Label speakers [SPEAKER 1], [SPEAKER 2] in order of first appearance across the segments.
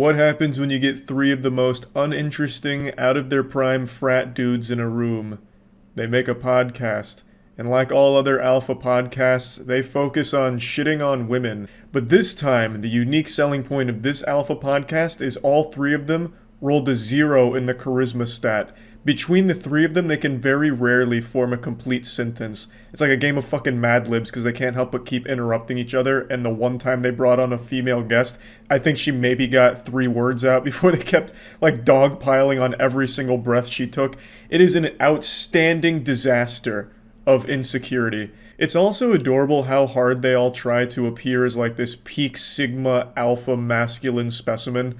[SPEAKER 1] What happens when you get three of the most uninteresting, out of their prime frat dudes in a room? They make a podcast. And like all other alpha podcasts, they focus on shitting on women. But this time, the unique selling point of this alpha podcast is all three of them rolled a 0 in the charisma stat. Between the three of them, they can very rarely form a complete sentence. It's like a game of fucking Mad Libs because they can't help but keep interrupting each other. And the one time they brought on a female guest, I think she maybe got 3 words out before they kept like dogpiling on every single breath she took. It is an outstanding disaster of insecurity. It's also adorable how hard they all try to appear as like this peak sigma alpha masculine specimen.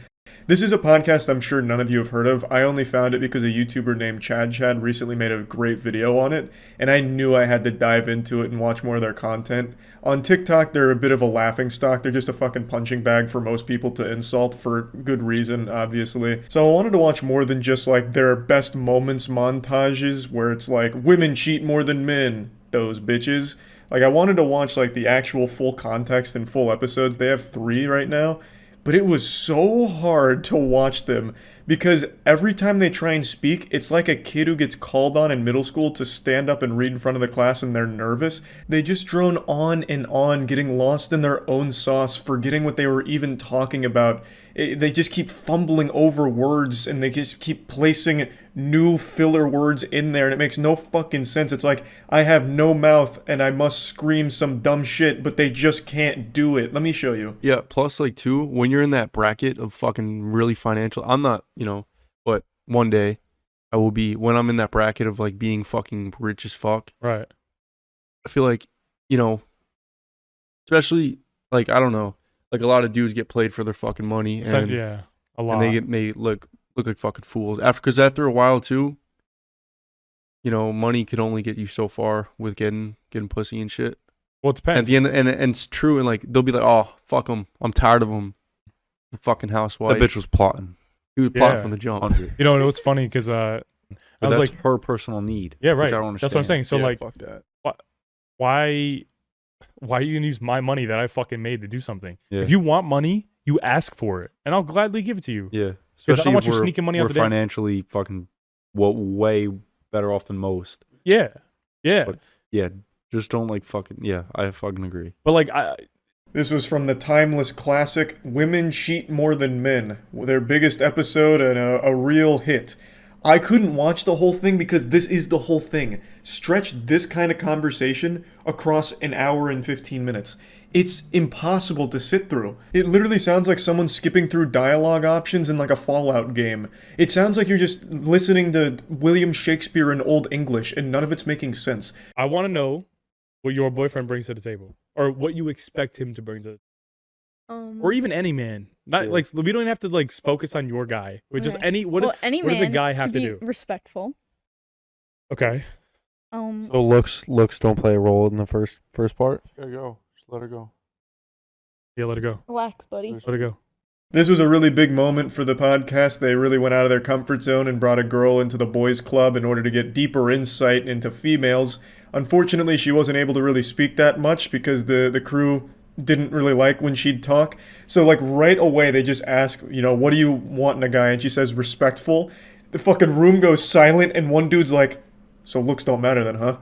[SPEAKER 1] This is a podcast I'm sure none of you have heard of. I only found it because a YouTuber named Chad recently made a great video on it, and I knew I had to dive into it and watch more of their content. On TikTok, they're a bit of a laughingstock. They're just a fucking punching bag for most people to insult for good reason, obviously. So I wanted to watch more than just like their best moments montages where it's like, women cheat more than men, those bitches. Like I wanted to watch like the actual full context and full episodes. They have 3 right now. But it was so hard to watch them because every time they try and speak, it's like a kid who gets called on in middle school to stand up and read in front of the class and they're nervous. They just drone on and on, getting lost in their own sauce, forgetting what they were even talking about. They just keep fumbling over words and they just keep placing new filler words in there and it makes no fucking sense. It's like, I have no mouth and I must scream some dumb shit, but they just can't do it. Let me show you.
[SPEAKER 2] Yeah, plus like too, when you're in that bracket of fucking really financial, I'm not, but one day I will be, when I'm in that bracket of like being fucking rich as fuck.
[SPEAKER 3] Right.
[SPEAKER 2] I feel like, especially like, I don't know, like a lot of dudes get played for their fucking money. And,
[SPEAKER 3] Yeah, a lot.
[SPEAKER 2] And they look like fucking fools. Because after a while too, money can only get you so far with getting pussy and shit.
[SPEAKER 3] Well, it depends.
[SPEAKER 2] At the end, and it's true, and like they'll be like, "Oh, fuck him, I'm tired of him." The fucking housewife.
[SPEAKER 4] That bitch was plotting.
[SPEAKER 2] He was plotting from the jump.
[SPEAKER 3] It's funny because I was
[SPEAKER 4] that's
[SPEAKER 3] like,
[SPEAKER 4] her personal need.
[SPEAKER 3] Yeah, right.
[SPEAKER 4] Which I don't understand.
[SPEAKER 3] That's what I'm saying. So
[SPEAKER 2] yeah,
[SPEAKER 3] like,
[SPEAKER 2] fuck that.
[SPEAKER 3] why are you gonna use my money that I fucking made to do something?
[SPEAKER 4] Yeah.
[SPEAKER 3] If you want money, you ask for it, and I'll gladly give it to you.
[SPEAKER 4] Yeah,
[SPEAKER 3] Because I don't want you sneaking money out the
[SPEAKER 4] We're financially fucking way better off than most.
[SPEAKER 3] Yeah, yeah.
[SPEAKER 4] But, yeah, just don't like fucking. Yeah, I fucking agree.
[SPEAKER 3] But like,
[SPEAKER 1] This was from the timeless classic, Women Cheat More Than Men, their biggest episode and a real hit. I couldn't watch the whole thing because this is the whole thing. Stretch this kind of conversation across an hour and 15 minutes. It's impossible to sit through. It literally sounds like someone skipping through dialogue options in like a Fallout game. It sounds like you're just listening to William Shakespeare in Old English and none of it's making sense.
[SPEAKER 3] I want to know what your boyfriend brings to the table, or what you expect him to bring to the table. Or even any man. Not like, we don't even have to like focus on your guy. We just
[SPEAKER 5] any
[SPEAKER 3] what does a guy have to do?
[SPEAKER 5] Respectful.
[SPEAKER 3] Okay.
[SPEAKER 4] So looks don't play a role in the first part.
[SPEAKER 2] There you go. Just let her go.
[SPEAKER 3] Yeah, let it go.
[SPEAKER 5] Relax, buddy.
[SPEAKER 3] Let it go.
[SPEAKER 1] This was a really big moment for the podcast. They really went out of their comfort zone and brought a girl into the boys club in order to get deeper insight into females. Unfortunately, she wasn't able to really speak that much because the crew didn't really like when she'd talk. So like right away they just ask, what do you want in a guy? And she says respectful. The fucking room goes silent and one dude's like, so looks don't matter then, huh?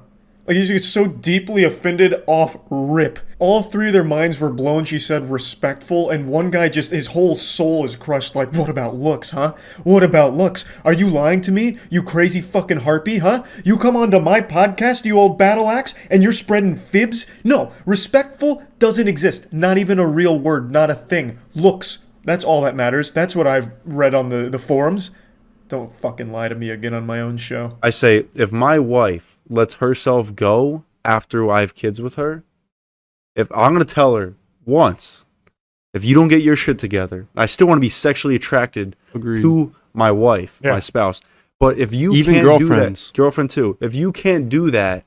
[SPEAKER 1] Like he gets so deeply offended off rip. All 3 of their minds were blown. She said respectful, and one guy just, his whole soul is crushed like, what about looks, huh? What about looks? Are you lying to me? You crazy fucking harpy, huh? You come onto my podcast, you old battle axe, and you're spreading fibs? No, respectful doesn't exist. Not even a real word, not a thing. Looks, that's all that matters. That's what I've read on the forums. Don't fucking lie to me again on my own show.
[SPEAKER 4] I say, if my wife lets herself go after I have kids with her, if I'm going to tell her once, if you don't get your shit together, I still want to be sexually attracted to my wife, my spouse. But if you
[SPEAKER 2] even
[SPEAKER 4] can't
[SPEAKER 2] girlfriends.
[SPEAKER 4] do that, girlfriend too, if you can't do that,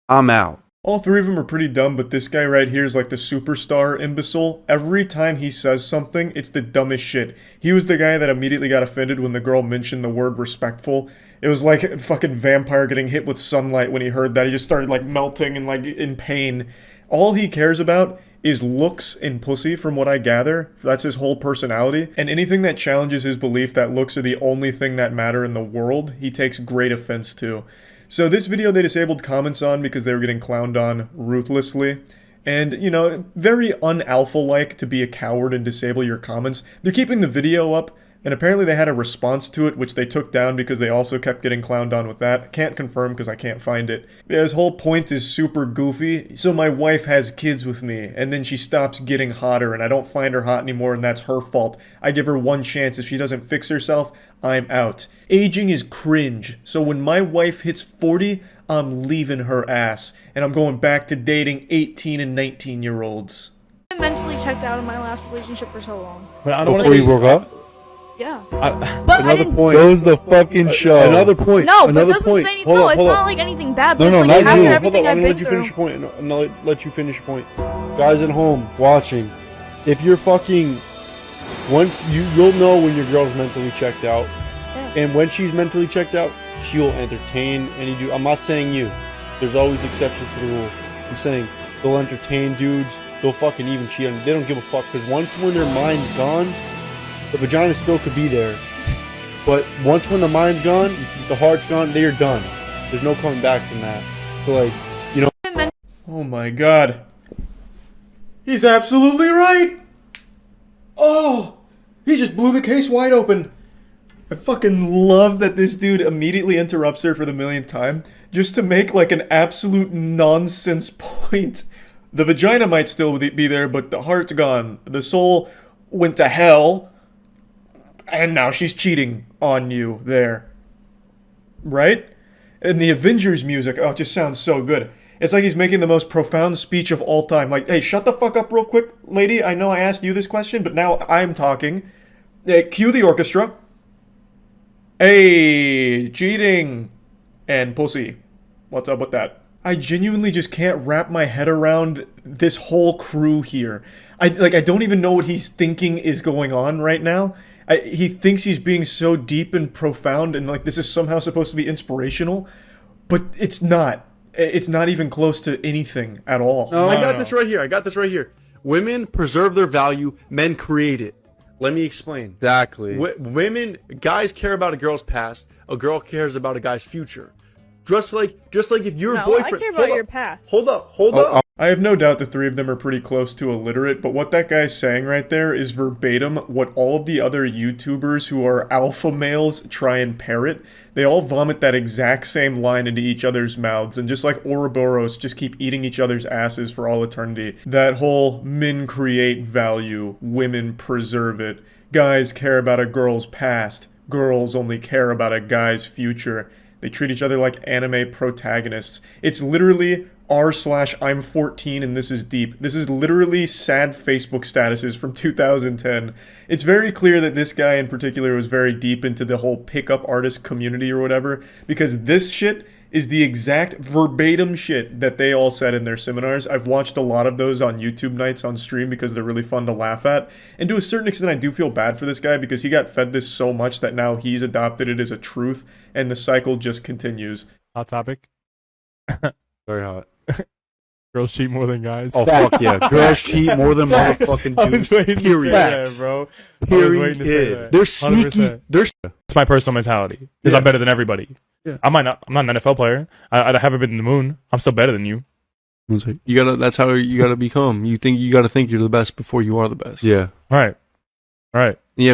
[SPEAKER 4] I'm out.
[SPEAKER 1] All 3 of them are pretty dumb, but this guy right here is like the superstar imbecile. Every time he says something, it's the dumbest shit. He was the guy that immediately got offended when the girl mentioned the word respectful. It was like a fucking vampire getting hit with sunlight when he heard that. He just started like melting and like in pain. All he cares about is looks and pussy, from what I gather. That's his whole personality. And anything that challenges his belief that looks are the only thing that matter in the world, he takes great offense to. So this video they disabled comments on because they were getting clowned on ruthlessly. And, you know, very un-alpha-like to be a coward and disable your comments. They're keeping the video up, and apparently they had a response to it, which they took down because they also kept getting clowned on with that. Can't confirm because I can't find it. Yeah, his whole point is super goofy. So my wife has kids with me, and then she stops getting hotter, and I don't find her hot anymore, and that's her fault. I give her one chance. If she doesn't fix herself, I'm out. Aging is cringe. So when my wife hits 40, I'm leaving her ass, and I'm going back to dating 18 and 19-year-olds.
[SPEAKER 5] I've been mentally checked out of my last relationship for so long.
[SPEAKER 3] But I don't want to
[SPEAKER 4] Before
[SPEAKER 3] say
[SPEAKER 4] you broke up?
[SPEAKER 5] Yeah.
[SPEAKER 3] I,
[SPEAKER 5] But I
[SPEAKER 4] Another
[SPEAKER 5] didn't.
[SPEAKER 4] point.
[SPEAKER 6] Goes the fucking show.
[SPEAKER 4] Another point.
[SPEAKER 5] No, but it
[SPEAKER 4] Another
[SPEAKER 5] doesn't
[SPEAKER 4] point.
[SPEAKER 5] say anything.
[SPEAKER 4] Hold
[SPEAKER 5] No,
[SPEAKER 4] up,
[SPEAKER 5] it's
[SPEAKER 4] hold
[SPEAKER 5] not
[SPEAKER 4] up.
[SPEAKER 5] like anything bad. But
[SPEAKER 4] No,
[SPEAKER 5] it's
[SPEAKER 4] no,
[SPEAKER 5] like
[SPEAKER 4] not
[SPEAKER 5] after
[SPEAKER 4] you. Hold
[SPEAKER 5] everything
[SPEAKER 4] up, I'm
[SPEAKER 5] I've
[SPEAKER 4] gonna
[SPEAKER 5] been
[SPEAKER 4] let you
[SPEAKER 5] through.
[SPEAKER 4] finish your point. And I'll let you finish your point. Guys at home watching, if you're fucking, once you'll know when your girl's mentally checked out,
[SPEAKER 5] Yeah.
[SPEAKER 4] and when she's mentally checked out, she'll entertain any dude. I'm not saying you. There's always exceptions to the rule. I'm saying they'll entertain dudes. They'll fucking even cheat on you. They don't give a fuck because once when their mind's gone, the vagina still could be there. But once when the mind's gone, the heart's gone, they are done. There's no coming back from that. So like, you know.
[SPEAKER 1] Oh my god. He's absolutely right! Oh! He just blew the case wide open. I fucking love that this dude immediately interrupts her for the millionth time just to make like an absolute nonsense point. The vagina might still be there, but the heart's gone. The soul went to hell, and now she's cheating on you there. Right? And the Avengers music, oh, it just sounds so good. It's like he's making the most profound speech of all time. Like, hey, shut the fuck up real quick, lady. I know I asked you this question, but now I'm talking. Cue the orchestra. Hey, cheating and pussy. What's up with that? I genuinely just can't wrap my head around this whole crew here. I don't even know what he's thinking is going on right now. He thinks he's being so deep and profound and like this is somehow supposed to be inspirational, but it's not. It's not even close to anything at all.
[SPEAKER 4] No, I got this right here. I got this right here. Women preserve their value. Men create it. Let me explain.
[SPEAKER 6] Exactly.
[SPEAKER 4] Women, guys care about a girl's past. A girl cares about a guy's future. Just like if your
[SPEAKER 5] No,
[SPEAKER 4] boyfriend.
[SPEAKER 5] I care about your past.
[SPEAKER 4] Hold up.
[SPEAKER 1] I have no doubt the three of them are pretty close to illiterate, but what that guy's saying right there is verbatim what all of the other YouTubers who are alpha males try and parrot. They all vomit that exact same line into each other's mouths, and just like Ouroboros, just keep eating each other's asses for all eternity. That whole men create value, women preserve it. Guys care about a girl's past, girls only care about a guy's future. They treat each other like anime protagonists. It's literally r/I'm 14 and this is deep. This is literally sad Facebook statuses from 2010. It's very clear that this guy in particular was very deep into the whole pickup artist community or whatever, because this shit is the exact verbatim shit that they all said in their seminars. I've watched a lot of those on YouTube nights on stream because they're really fun to laugh at. And to a certain extent, I do feel bad for this guy because he got fed this so much that now he's adopted it as a truth and the cycle just continues.
[SPEAKER 3] hot topic.
[SPEAKER 4] Very hot.
[SPEAKER 3] Girls cheat more than guys.
[SPEAKER 4] Oh fuck yeah! Girls cheat more than
[SPEAKER 3] Facts.
[SPEAKER 4] motherfucking
[SPEAKER 3] I was
[SPEAKER 4] dudes.
[SPEAKER 3] waiting to say
[SPEAKER 4] Period.
[SPEAKER 3] that, bro. I was waiting to say
[SPEAKER 4] Period.
[SPEAKER 3] that.
[SPEAKER 4] They're sneaky.
[SPEAKER 3] 100%.
[SPEAKER 4] They're
[SPEAKER 3] It's my personal mentality because
[SPEAKER 4] Yeah.
[SPEAKER 3] I'm better than everybody.
[SPEAKER 4] Yeah.
[SPEAKER 3] I'm not an NFL player. I haven't been to the moon. I'm still better than you.
[SPEAKER 2] You gotta. That's how you gotta become. You gotta think you're the best before you are the best.
[SPEAKER 4] yeah.
[SPEAKER 3] All right.
[SPEAKER 2] Yeah.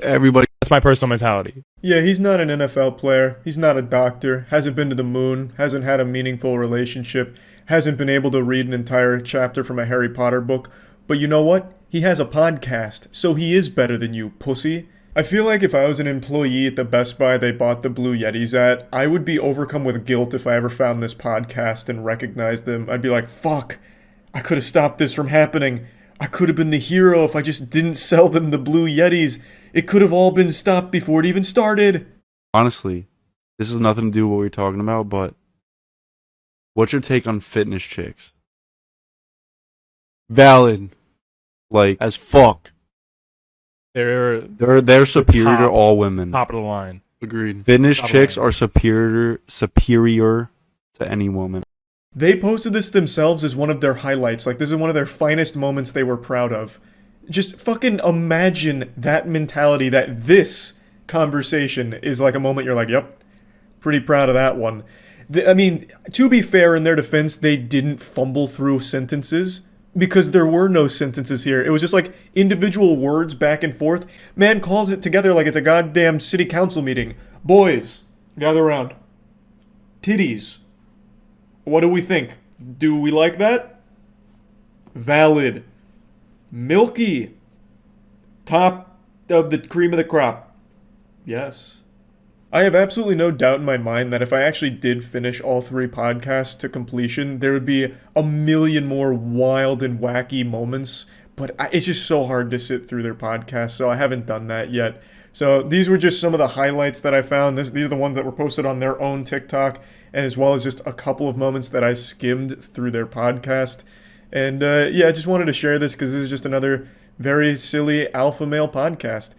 [SPEAKER 2] Everybody.
[SPEAKER 3] That's my personal mentality.
[SPEAKER 1] Yeah, he's not an NFL player. He's not a doctor. Hasn't been to the moon. Hasn't had a meaningful relationship. Hasn't been able to read an entire chapter from a Harry Potter book. But you know what? He has a podcast, so he is better than you, pussy. I feel like if I was an employee at the Best Buy they bought the Blue Yetis at, I would be overcome with guilt if I ever found this podcast and recognized them. I'd be like, fuck, I could have stopped this from happening. I could have been the hero if I just didn't sell them the Blue Yetis. It could have all been stopped before it even started.
[SPEAKER 4] Honestly, this has nothing to do with what we're talking about, but what's your take on fitness chicks?
[SPEAKER 2] Valid
[SPEAKER 4] Like
[SPEAKER 2] as fuck.
[SPEAKER 4] they're superior to
[SPEAKER 3] top.
[SPEAKER 4] all women.
[SPEAKER 3] Top of the line.
[SPEAKER 2] Agreed.
[SPEAKER 4] Fitness
[SPEAKER 3] Top of
[SPEAKER 4] chicks
[SPEAKER 3] line.
[SPEAKER 4] are superior to any woman.
[SPEAKER 1] They posted this themselves as one of their highlights. Like, this is one of their finest moments they were proud of. Just fucking imagine that mentality, that this conversation is like a moment you're like, yep, pretty proud of that one. I mean, to be fair, in their defense, they didn't fumble through sentences because there were no sentences here. It was just like individual words back and forth. Man calls it together like it's a goddamn city council meeting. Boys, gather around. Titties. What do we think? Do we like that? Valid. Milky. Top of the cream of the crop. Yes. I have absolutely no doubt in my mind that if I actually did finish all 3 podcasts to completion, there would be a million more wild and wacky moments, but it's just so hard to sit through their podcast, so I haven't done that yet. So these were just some of the highlights that I found. These are the ones that were posted on their own TikTok, and as well as just a couple of moments that I skimmed through their podcast. And yeah, I just wanted to share this because this is just another very silly alpha male podcast.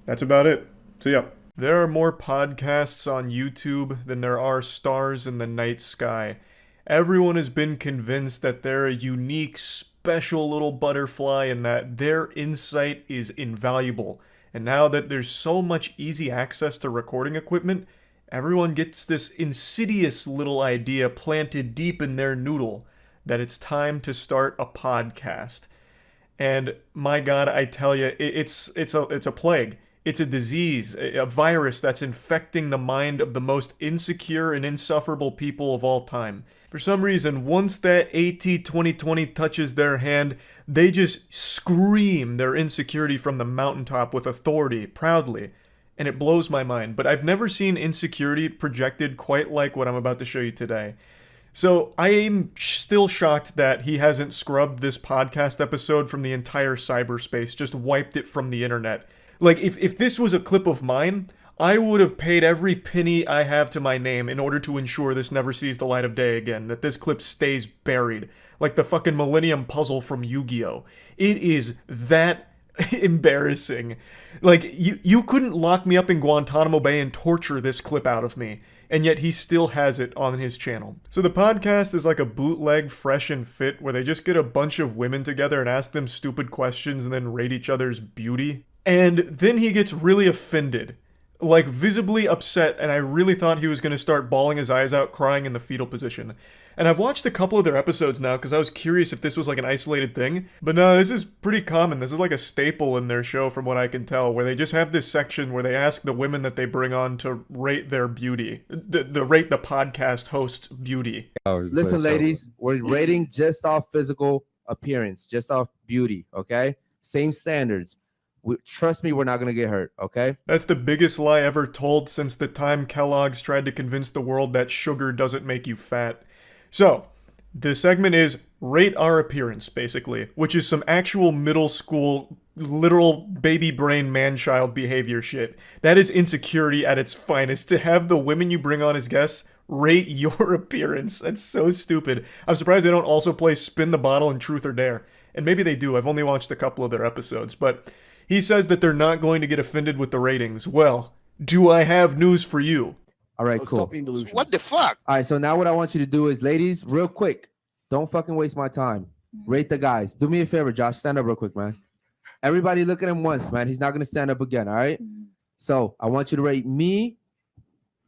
[SPEAKER 1] That's about it. So yeah. There are more podcasts on YouTube than there are stars in the night sky. Everyone has been convinced that they're a unique, special little butterfly and that their insight is invaluable. And now that there's so much easy access to recording equipment, everyone gets this insidious little idea planted deep in their noodle that it's time to start a podcast. And my God, I tell you, it's a plague. It's a disease, a virus that's infecting the mind of the most insecure and insufferable people of all time. For some reason, once that AT 2020 touches their hand, they just scream their insecurity from the mountaintop with authority, proudly. And it blows my mind. But I've never seen insecurity projected quite like what I'm about to show you today. So I am still shocked that he hasn't scrubbed this podcast episode from the entire cyberspace, just wiped it from the internet. Like, if this was a clip of mine, I would have paid every penny I have to my name in order to ensure this never sees the light of day again, that this clip stays buried, like the fucking Millennium Puzzle from Yu-Gi-Oh! It is that embarrassing. Like, you couldn't lock me up in Guantanamo Bay and torture this clip out of me, and yet he still has it on his channel. So the podcast is like a bootleg Fresh and Fit, where they just get a bunch of women together and ask them stupid questions and then rate each other's beauty. And then he gets really offended, like visibly upset, and I really thought he was going to start bawling his eyes out, crying in the fetal position. And I've watched a couple of their episodes now because I was curious if this was like an isolated thing. But no, this is pretty common. This is like a staple in their show from what I can tell, where they just have this section where they ask the women that they bring on to rate their beauty, the rate the podcast host's beauty.
[SPEAKER 6] Listen, ladies, we're rating just off physical appearance, just off beauty, okay? Same standards. Trust me, we're not going to get hurt, okay?
[SPEAKER 1] That's the biggest lie ever told since the time Kellogg's tried to convince the world that sugar doesn't make you fat. So, the segment is Rate Our Appearance, basically, which is some actual middle school, literal baby brain man-child behavior shit. That is insecurity at its finest, to have the women you bring on as guests rate your appearance. That's so stupid. I'm surprised they don't also play Spin the Bottle and Truth or Dare. And maybe they do, I've only watched a couple of their episodes, but he says that they're not going to get offended with the ratings. Well, do I have news for you?
[SPEAKER 6] All right, cool.
[SPEAKER 7] Stop being delusional.
[SPEAKER 8] What the fuck?
[SPEAKER 6] All right, so now what I want you to do is, ladies, real quick, don't fucking waste my time. Rate the guys. Do me a favor, Josh. Stand up real quick, man. Everybody look at him once, man. He's not going to stand up again, all right? So I want you to rate me,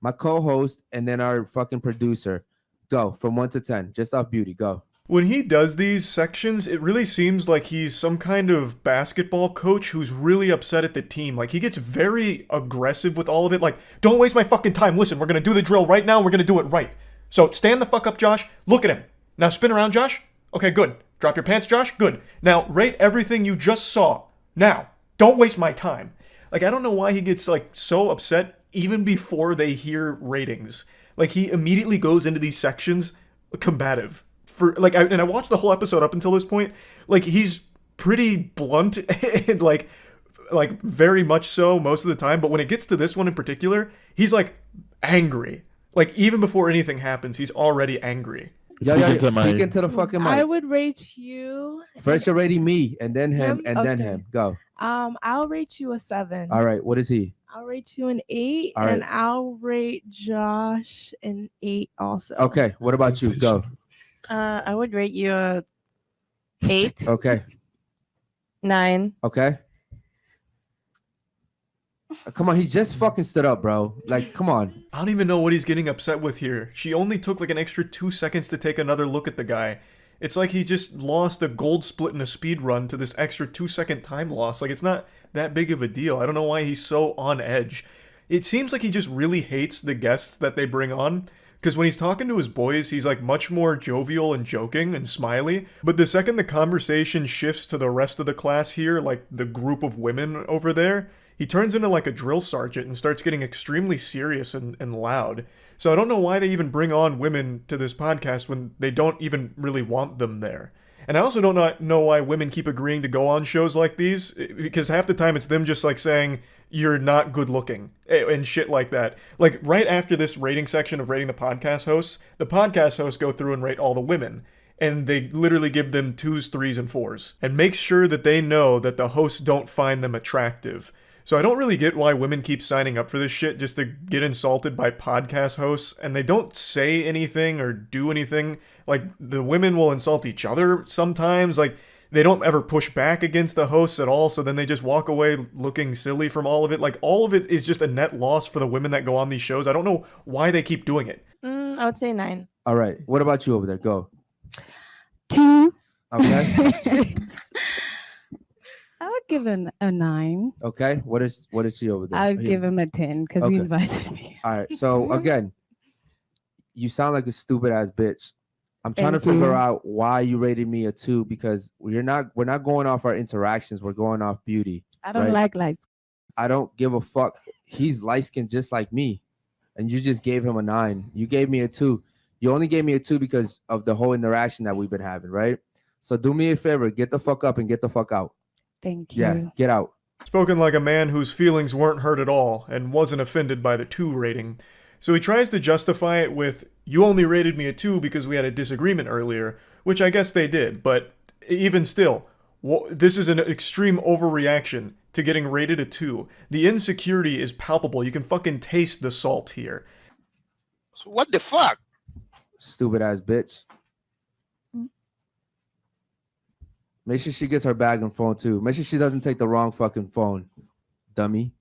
[SPEAKER 6] my co-host, and then our fucking producer. Go, from 1 to 10, just off beauty. Go.
[SPEAKER 1] When he does these sections, it really seems like he's some kind of basketball coach who's really upset at the team. Like, he gets very aggressive with all of it. Like, don't waste my fucking time. Listen, we're going to do the drill right now. We're going to do it right. So stand the fuck up, Josh. Look at him. Now spin around, Josh. Okay, good. Drop your pants, Josh. Good. Now rate everything you just saw. Now, don't waste my time. Like, I don't know why he gets, like, so upset even before they hear ratings. Like, he immediately goes into these sections combative. And I watched the whole episode up until this point. Like, he's pretty blunt and like very much so most of the time. But when it gets to this one in particular, he's like angry. Like, even before anything happens, he's already angry.
[SPEAKER 6] Speaking to the fucking mic.
[SPEAKER 5] I would rate you.
[SPEAKER 6] First you're rating me, and then him, and then
[SPEAKER 5] Okay.
[SPEAKER 6] him. Go.
[SPEAKER 5] I'll rate you a 7.
[SPEAKER 6] All right, what is he?
[SPEAKER 5] I'll rate you an 8,
[SPEAKER 6] All right.
[SPEAKER 5] and I'll rate Josh an 8 also.
[SPEAKER 6] Okay, what about you? Go.
[SPEAKER 7] I would rate you a 8,
[SPEAKER 6] Okay.
[SPEAKER 7] 9.
[SPEAKER 6] Okay. Come on, he just fucking stood up, bro. Like, come on.
[SPEAKER 1] I don't even know what he's getting upset with here. She only took like an extra 2 seconds to take another look at the guy. It's like he just lost a gold split in a speed run to this extra 2-second time loss. Like, it's not that big of a deal. I don't know why he's so on edge. It seems like he just really hates the guests that they bring on. Because when he's talking to his boys, he's like much more jovial and joking and smiley. But the second the conversation shifts to the rest of the class here, like the group of women over there, he turns into like a drill sergeant and starts getting extremely serious and loud. So I don't know why they even bring on women to this podcast when they don't even really want them there. And I also don't know why women keep agreeing to go on shows like these, because half the time it's them just like saying, you're not good looking and shit like that. Like right after this rating section of rating the podcast hosts go through and rate all the women. And they literally give them 2s, 3s, and 4s. And make sure that they know that the hosts don't find them attractive. So I don't really get why women keep signing up for this shit just to get insulted by podcast hosts, and they don't say anything or do anything. Like, the women will insult each other sometimes. Like, they don't ever push back against the hosts at all, so then they just walk away looking silly from all of it. Like, all of it is just a net loss for the women that go on these shows. I don't know why they keep doing it.
[SPEAKER 7] I would say 9.
[SPEAKER 6] All right. What about you over there? Go.
[SPEAKER 5] 2.
[SPEAKER 6] Okay.
[SPEAKER 5] I would give him a 9.
[SPEAKER 6] Okay. What is she over there?
[SPEAKER 5] I would give him a 10 because
[SPEAKER 6] Okay.
[SPEAKER 5] he invited me.
[SPEAKER 6] All right. So again, you sound like a stupid ass bitch. I'm trying to
[SPEAKER 5] Thank
[SPEAKER 6] figure
[SPEAKER 5] you.
[SPEAKER 6] out why you rated me a 2 because we're not going off our interactions. We're going off beauty.
[SPEAKER 5] I don't
[SPEAKER 6] Right.
[SPEAKER 5] like lights.
[SPEAKER 6] I don't give a fuck. He's light skinned just like me. And you just gave him a 9. You gave me a 2. You only gave me a 2 because of the whole interaction that we've been having, right? So do me a favor, get the fuck up and get the fuck out.
[SPEAKER 5] Thank you.
[SPEAKER 6] Yeah, get out.
[SPEAKER 1] Spoken like a man whose feelings weren't hurt at all and wasn't offended by the 2 rating. So he tries to justify it with, you only rated me a 2 because we had a disagreement earlier, which I guess they did, but even still, this is an extreme overreaction to getting rated a 2. The insecurity is palpable. You can fucking taste the salt here.
[SPEAKER 8] So what the fuck?
[SPEAKER 6] Stupid ass bitch. Make sure she gets her bag and phone too. Make sure she doesn't take the wrong fucking phone, dummy.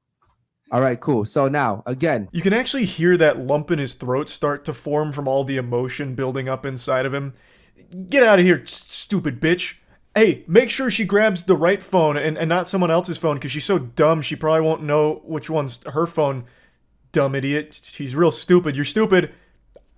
[SPEAKER 6] All right, cool. So now, again.
[SPEAKER 1] You can actually hear that lump in his throat start to form from all the emotion building up inside of him. Get out of here, stupid bitch. Hey, make sure she grabs the right phone and not someone else's phone because she's so dumb she probably won't know which one's her phone. Dumb idiot. She's real stupid. You're stupid.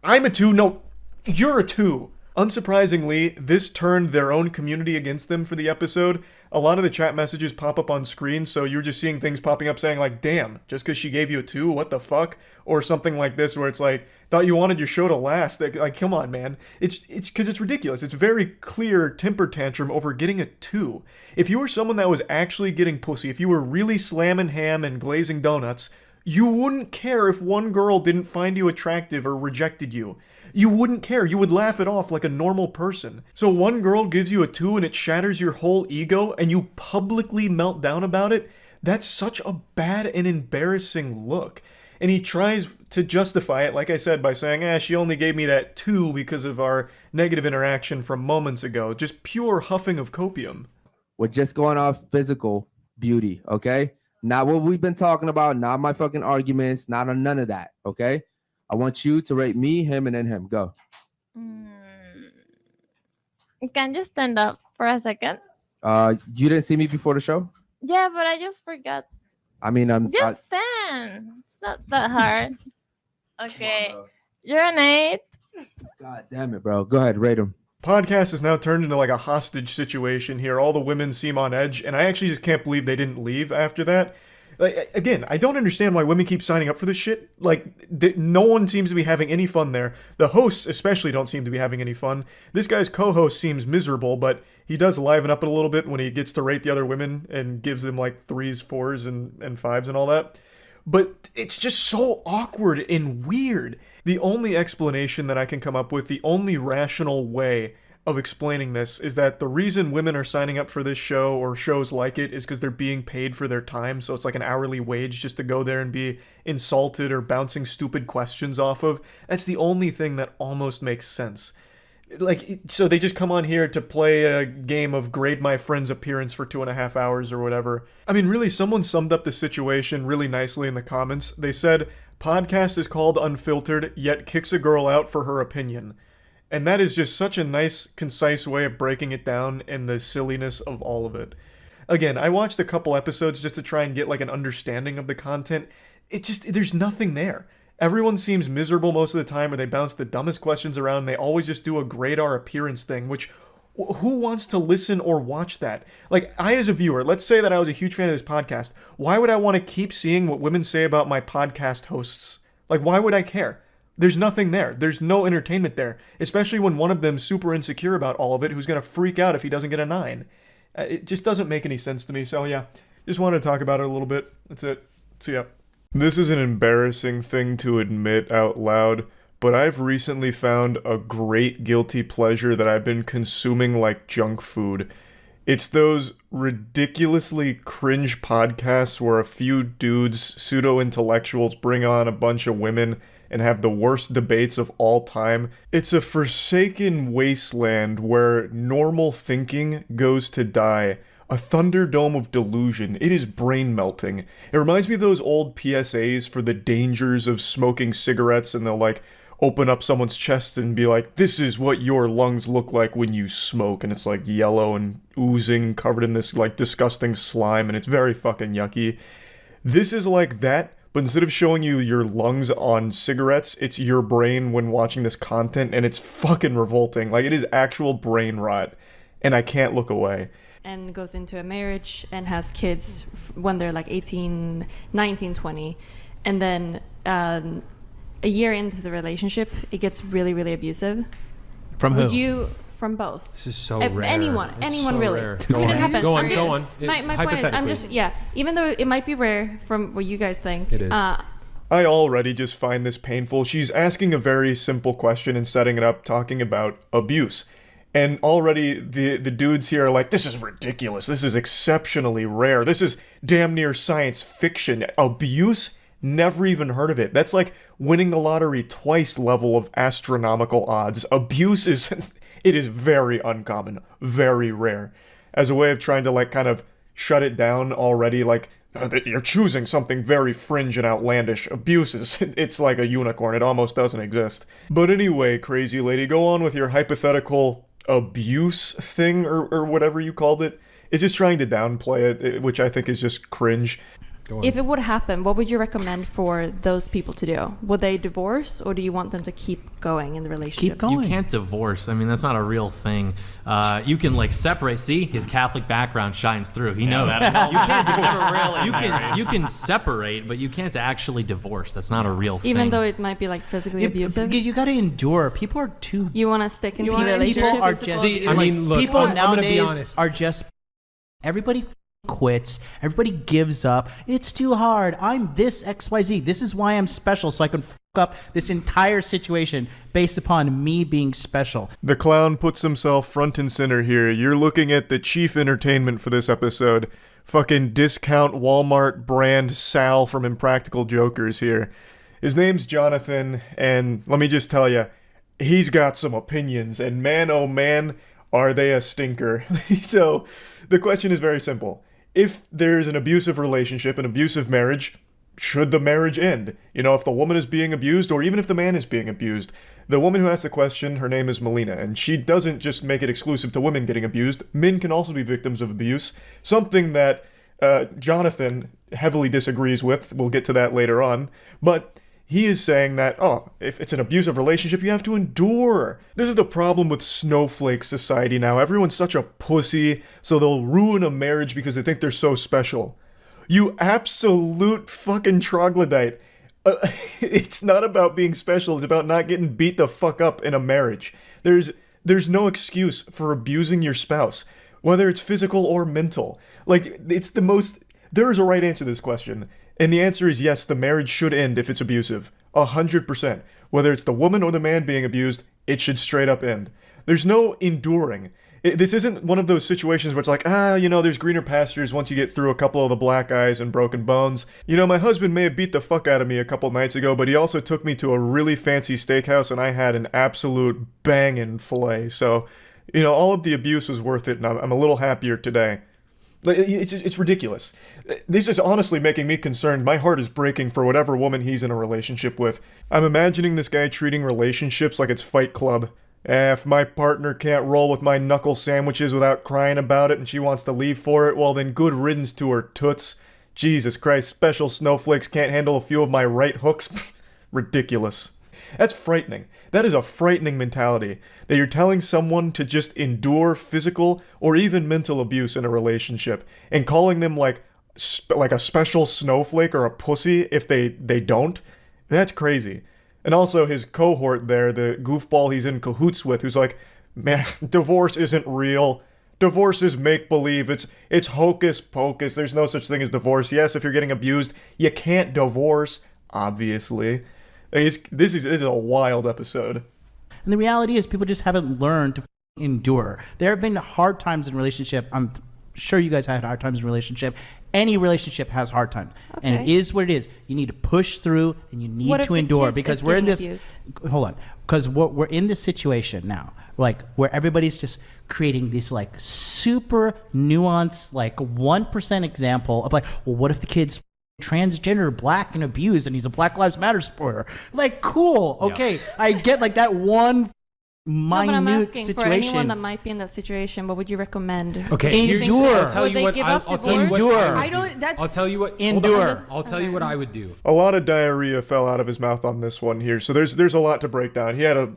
[SPEAKER 1] I'm a 2. No, you're a 2. Unsurprisingly, this turned their own community against them for the episode. A lot of the chat messages pop up on screen, so you're just seeing things popping up saying like, damn, just because she gave you a 2, what the fuck? Or something like this where it's like, thought you wanted your show to last. Like, come on, man. It's because it's ridiculous. It's very clear temper tantrum over getting a 2. If you were someone that was actually getting pussy, if you were really slamming ham and glazing donuts, you wouldn't care if one girl didn't find you attractive or rejected you. You wouldn't care. You would laugh it off like a normal person. So one girl gives you a 2 and it shatters your whole ego and you publicly melt down about it? That's such a bad and embarrassing look. And he tries to justify it, like I said, by saying, she only gave me that 2 because of our negative interaction from moments ago. Just pure huffing of copium.
[SPEAKER 6] We're just going off physical beauty, okay? Not what we've been talking about, not my fucking arguments, not on none of that, okay? I want you to rate me, him, and then him. Go.
[SPEAKER 7] Can you stand up for a second?
[SPEAKER 6] You didn't see me before the show?
[SPEAKER 7] Yeah, but I just forgot.
[SPEAKER 6] I mean,
[SPEAKER 7] Just stand. It's not that hard. Okay. You're an 8.
[SPEAKER 6] God damn it, bro. Go ahead, rate him.
[SPEAKER 1] Podcast is now turned into like a hostage situation here. All the women seem on edge, and I actually just can't believe they didn't leave after that. Like, again, I don't understand why women keep signing up for this shit. Like, no one seems to be having any fun there. The hosts especially don't seem to be having any fun. This guy's co-host seems miserable, but he does liven up a little bit when he gets to rate the other women and gives them like 3s, 4s, and 5s and all that. But it's just so awkward and weird. The only explanation that I can come up with, the only rational way of explaining this is that the reason women are signing up for this show or shows like it is because they're being paid for their time. So it's like an hourly wage just to go there and be insulted or bouncing stupid questions off of. That's the only thing that almost makes sense. Like, so they just come on here to play a game of grade my friend's appearance for 2.5 hours or whatever. I mean, really, someone summed up the situation really nicely in the comments. They said, podcast is called Unfiltered, yet kicks a girl out for her opinion. And that is just such a nice, concise way of breaking it down and the silliness of all of it. Again, I watched a couple episodes just to try and get like an understanding of the content. There's nothing there. Everyone seems miserable most of the time, or they bounce the dumbest questions around, and they always just do a grade our appearance thing, which, who wants to listen or watch that? Like, I as a viewer, let's say that I was a huge fan of this podcast, why would I want to keep seeing what women say about my podcast hosts? Like, why would I care? There's nothing there. There's no entertainment there, especially when one of them's super insecure about all of it, who's going to freak out if he doesn't get a 9. It just doesn't make any sense to me, so yeah, just wanted to talk about it a little bit. That's it. See ya. This is an embarrassing thing to admit out loud, but I've recently found a great guilty pleasure that I've been consuming like junk food. It's those ridiculously cringe podcasts where a few dudes, pseudo-intellectuals, bring on a bunch of women and have the worst debates of all time. It's a forsaken wasteland where normal thinking goes to die. A thunderdome of delusion. It is brain melting. It reminds me of those old PSAs for the dangers of smoking cigarettes, and they'll like open up someone's chest and be like, this is what your lungs look like when you smoke, and it's like yellow and oozing, covered in this like disgusting slime, and it's very fucking yucky. This is like that, but instead of showing you your lungs on cigarettes, it's your brain when watching this content, and it's fucking revolting. Like, it is actual brain rot, and I can't look away.
[SPEAKER 9] And goes into a marriage and has kids when they're like 18, 19, 20. And then a year into the relationship, it gets really, really abusive.
[SPEAKER 10] From who?
[SPEAKER 9] Would you... From both.
[SPEAKER 10] This is so rare.
[SPEAKER 9] Anyone
[SPEAKER 10] So
[SPEAKER 9] really.
[SPEAKER 10] rare.
[SPEAKER 9] I mean, it happens.
[SPEAKER 3] Go on.
[SPEAKER 9] My point is, I'm just, yeah, even though it might be rare from what you guys think.
[SPEAKER 10] It is.
[SPEAKER 1] I already just find this painful. She's asking a very simple question and setting it up, talking about abuse. And already the dudes here are like, this is ridiculous. This is exceptionally rare. This is damn near science fiction. Abuse? Never even heard of it. That's like winning the lottery twice level of astronomical odds. Abuse is... It is very uncommon, very rare. As a way of trying to like kind of shut it down already, like, you're choosing something very fringe and outlandish. Abuse is, it's like a unicorn, it almost doesn't exist. But anyway, crazy lady, go on with your hypothetical abuse thing, or whatever you called it. It's just trying to downplay it, which I think is just cringe.
[SPEAKER 9] If it would happen, what would you recommend for those people to do? Would they divorce, or do you want them to keep going in the relationship?
[SPEAKER 10] Keep going.
[SPEAKER 11] You can't divorce. I mean, that's not a real thing. You can like separate. See, his Catholic background shines through. He knows. You can't divorce. You can separate, but you can't actually divorce. That's not a real thing.
[SPEAKER 9] Even though it might be like physically abusive.
[SPEAKER 10] You got to endure. People are too.
[SPEAKER 9] You want to stick in the relationship.
[SPEAKER 10] People are just.
[SPEAKER 3] See, I mean, look,
[SPEAKER 10] people
[SPEAKER 3] I'm gonna be
[SPEAKER 10] nowadays
[SPEAKER 3] honest.
[SPEAKER 10] are just. Everybody quits. Everybody gives up. It's too hard. I'm this XYZ. This is why I'm special, so I can fuck up this entire situation based upon me being special.
[SPEAKER 1] The clown puts himself front and center here. You're looking at the chief entertainment for this episode. Fucking discount Walmart brand Sal from Impractical Jokers here. His name's Jonathan, and let me just tell you, he's got some opinions, and man, oh man, are they a stinker. So, the question is very simple. If there's an abusive relationship, an abusive marriage, should the marriage end? You know, if the woman is being abused, or even if the man is being abused. The woman who asked the question, her name is Melina, and she doesn't just make it exclusive to women getting abused. Men can also be victims of abuse, something that Jonathan heavily disagrees with. We'll get to that later on. But he is saying that, if it's an abusive relationship, you have to endure. This is the problem with snowflake society now. Everyone's such a pussy, so they'll ruin a marriage because they think they're so special. You absolute fucking troglodyte. It's not about being special, it's about not getting beat the fuck up in a marriage. There's no excuse for abusing your spouse, whether it's physical or mental. Like, it's the most... There is a right answer to this question. And the answer is yes, the marriage should end if it's abusive. 100%. Whether it's the woman or the man being abused, it should straight up end. There's no enduring. This isn't one of those situations where it's like, there's greener pastures once you get through a couple of the black eyes and broken bones. My husband may have beat the fuck out of me a couple nights ago, but he also took me to a really fancy steakhouse and I had an absolute bangin' filet. So, all of the abuse was worth it, and I'm a little happier today. It's ridiculous. This is honestly making me concerned. My heart is breaking for whatever woman he's in a relationship with. I'm imagining this guy treating relationships like it's Fight Club. If my partner can't roll with my knuckle sandwiches without crying about it and she wants to leave for it, well then good riddance to her toots. Jesus Christ, special snowflakes can't handle a few of my right hooks. Ridiculous. That's frightening. That is a frightening mentality, that you're telling someone to just endure physical or even mental abuse in a relationship and calling them like a special snowflake or a pussy if they don't. That's crazy. And also his cohort there, the goofball he's in cahoots with, who's like, man, divorce isn't real. Divorce is make-believe. It's hocus pocus. There's no such thing as divorce. Yes, if you're getting abused, you can't divorce, obviously. This is a wild episode.
[SPEAKER 10] And the reality is people just haven't learned to endure. There have been hard times in relationship. I'm sure you guys had hard times in relationship. Any relationship has hard times. Okay. And it is what it is. You need to push through and you need to endure, because we're in this abused? Hold on. Because we're in this situation now, like where everybody's just creating this like super nuanced, like 1% example of like, well, what if the kid's transgender, black, and abused, and he's a Black Lives Matter supporter? Like, cool. Okay. Yeah. I get like that one minute
[SPEAKER 9] but I'm asking
[SPEAKER 10] situation.
[SPEAKER 9] For anyone that might be in that situation, what would you recommend?
[SPEAKER 11] Okay,
[SPEAKER 10] endure.
[SPEAKER 11] I'll tell you what. I'll tell you what. I'll tell you what.
[SPEAKER 10] Endure.
[SPEAKER 11] I'll tell you what I would do.
[SPEAKER 1] A lot of diarrhea fell out of his mouth on this one here, so there's a lot to break down. He had an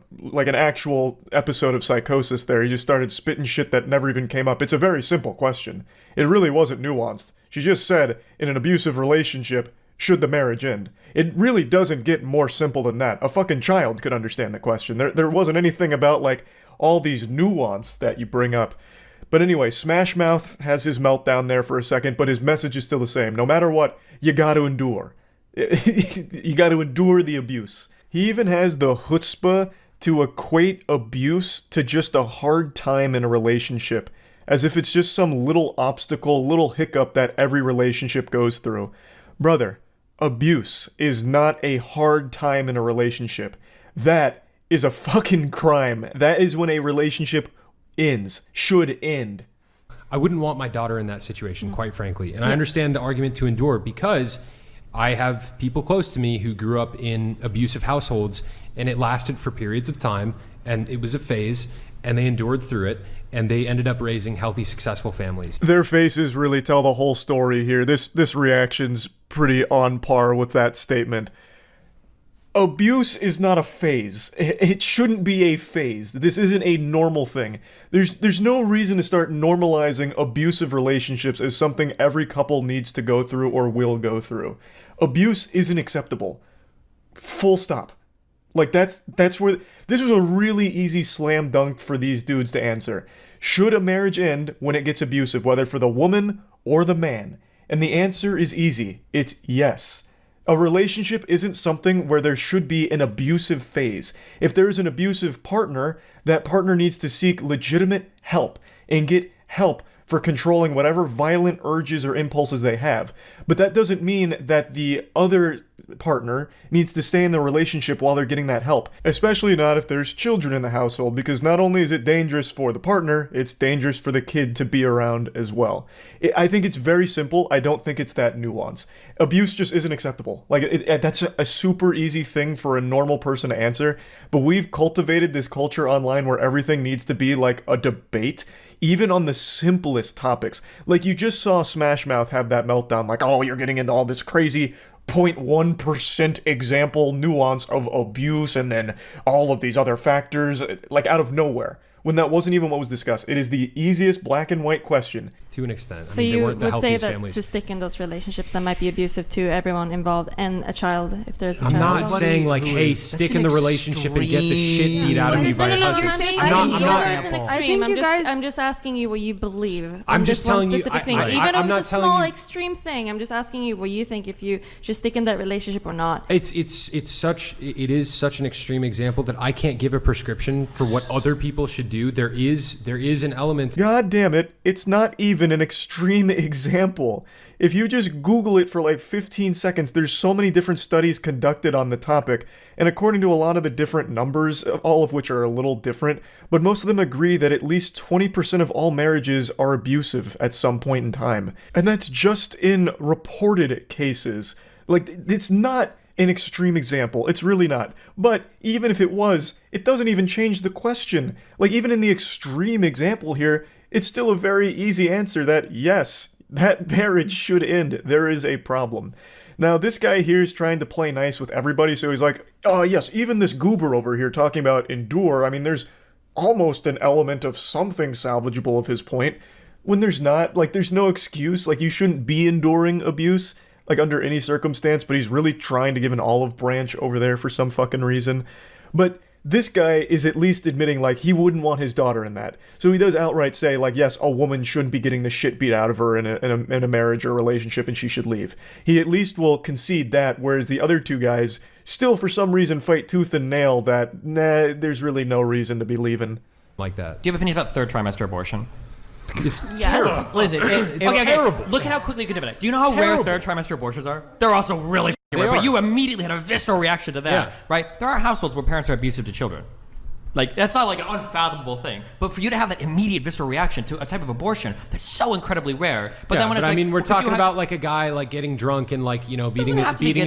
[SPEAKER 1] actual episode of psychosis there. He just started spitting shit that never even came up. It's a very simple question. It really wasn't nuanced. She just said, in an abusive relationship, should the marriage end? It really doesn't get more simple than that. A fucking child could understand the question. There wasn't anything about, like, all these nuance that you bring up. But anyway, Smash Mouth has his meltdown there for a second, but his message is still the same. No matter what, you gotta endure. You gotta endure the abuse. He even has the chutzpah to equate abuse to just a hard time in a relationship, as if it's just some little obstacle, little hiccup that every relationship goes through. Brother, abuse is not a hard time in a relationship. That is a fucking crime. That is when a relationship ends, should end.
[SPEAKER 12] I wouldn't want my daughter in that situation, quite frankly. And I understand the argument to endure, because I have people close to me who grew up in abusive households, and it lasted for periods of time, and it was a phase, and they endured through it, and they ended up raising healthy, successful families.
[SPEAKER 1] Their faces really tell the whole story here. This reaction's pretty on par with that statement. Abuse is not a phase. It shouldn't be a phase. This isn't a normal thing. There's no reason to start normalizing abusive relationships as something every couple needs to go through or will go through. Abuse isn't acceptable. Full stop. Like, that's where... This was a really easy slam dunk for these dudes to answer. Should a marriage end when it gets abusive, whether for the woman or the man? And the answer is easy. It's yes. A relationship isn't something where there should be an abusive phase. If there is an abusive partner, that partner needs to seek legitimate help and get help for controlling whatever violent urges or impulses they have. But that doesn't mean that the other partner needs to stay in the relationship while they're getting that help. Especially not if there's children in the household, because not only is it dangerous for the partner, it's dangerous for the kid to be around as well. I think it's very simple. I don't think it's that nuanced. Abuse just isn't acceptable. Like, that's a super easy thing for a normal person to answer, but we've cultivated this culture online where everything needs to be like a debate, even on the simplest topics. Like, you just saw Smash Mouth have that meltdown, like, oh, you're getting into all this crazy 0.1% example nuance of abuse and then all of these other factors, like, out of nowhere, when that wasn't even what was discussed. It is the easiest black and white question.
[SPEAKER 12] To an extent.
[SPEAKER 9] So you would say that families. To stick in those relationships that might be abusive to everyone involved and a child, if there's a child.
[SPEAKER 12] I'm not saying like, hey, stick in the relationship and get the shit beat out of you by your husband.
[SPEAKER 9] I'm just asking you what you believe.
[SPEAKER 12] I'm just telling you.
[SPEAKER 9] Even if it's a small extreme thing, I'm just asking you what you think, if you should stick in that relationship or not.
[SPEAKER 12] It is such an extreme example that I can't give a prescription for what other people should do. There is an element.
[SPEAKER 1] God damn it, it's not even an extreme example. If you just Google it for like 15 seconds, there's so many different studies conducted on the topic, and according to a lot of the different numbers, all of which are a little different, but most of them agree that at least 20% of all marriages are abusive at some point in time. And that's just in reported cases. Like, it's not an extreme example. It's really not. But even if it was, it doesn't even change the question. Like, even in the extreme example here, it's still a very easy answer that, yes, that marriage should end. There is a problem. Now, this guy here is trying to play nice with everybody, so he's like, oh, yes, even this goober over here talking about endure. I mean, there's almost an element of something salvageable of his point, when there's not. Like, there's no excuse. Like, you shouldn't be enduring abuse, like, under any circumstance, but he's really trying to give an olive branch over there for some fucking reason. But this guy is at least admitting, like, he wouldn't want his daughter in that. So he does outright say, like, yes, a woman shouldn't be getting the shit beat out of her in a marriage or relationship, and she should leave. He at least will concede that, whereas the other two guys still, for some reason, fight tooth and nail that, nah, there's really no reason to be leaving.
[SPEAKER 12] Like that.
[SPEAKER 13] Do you have opinions about third trimester abortion?
[SPEAKER 12] It's
[SPEAKER 13] terrible.
[SPEAKER 10] Listen,
[SPEAKER 13] it's terrible. Look at how quickly you can debate it. Do you know how rare third trimester abortions are? They're also really rare, but you immediately had a visceral reaction to that, right? There are households where parents are abusive to children. Like, that's not like an unfathomable thing. But for you to have that immediate visceral reaction to a type of abortion, that's so incredibly rare. But then when it's
[SPEAKER 12] I
[SPEAKER 13] like,
[SPEAKER 12] mean, we're talking about like a guy like getting drunk and like, you know, beating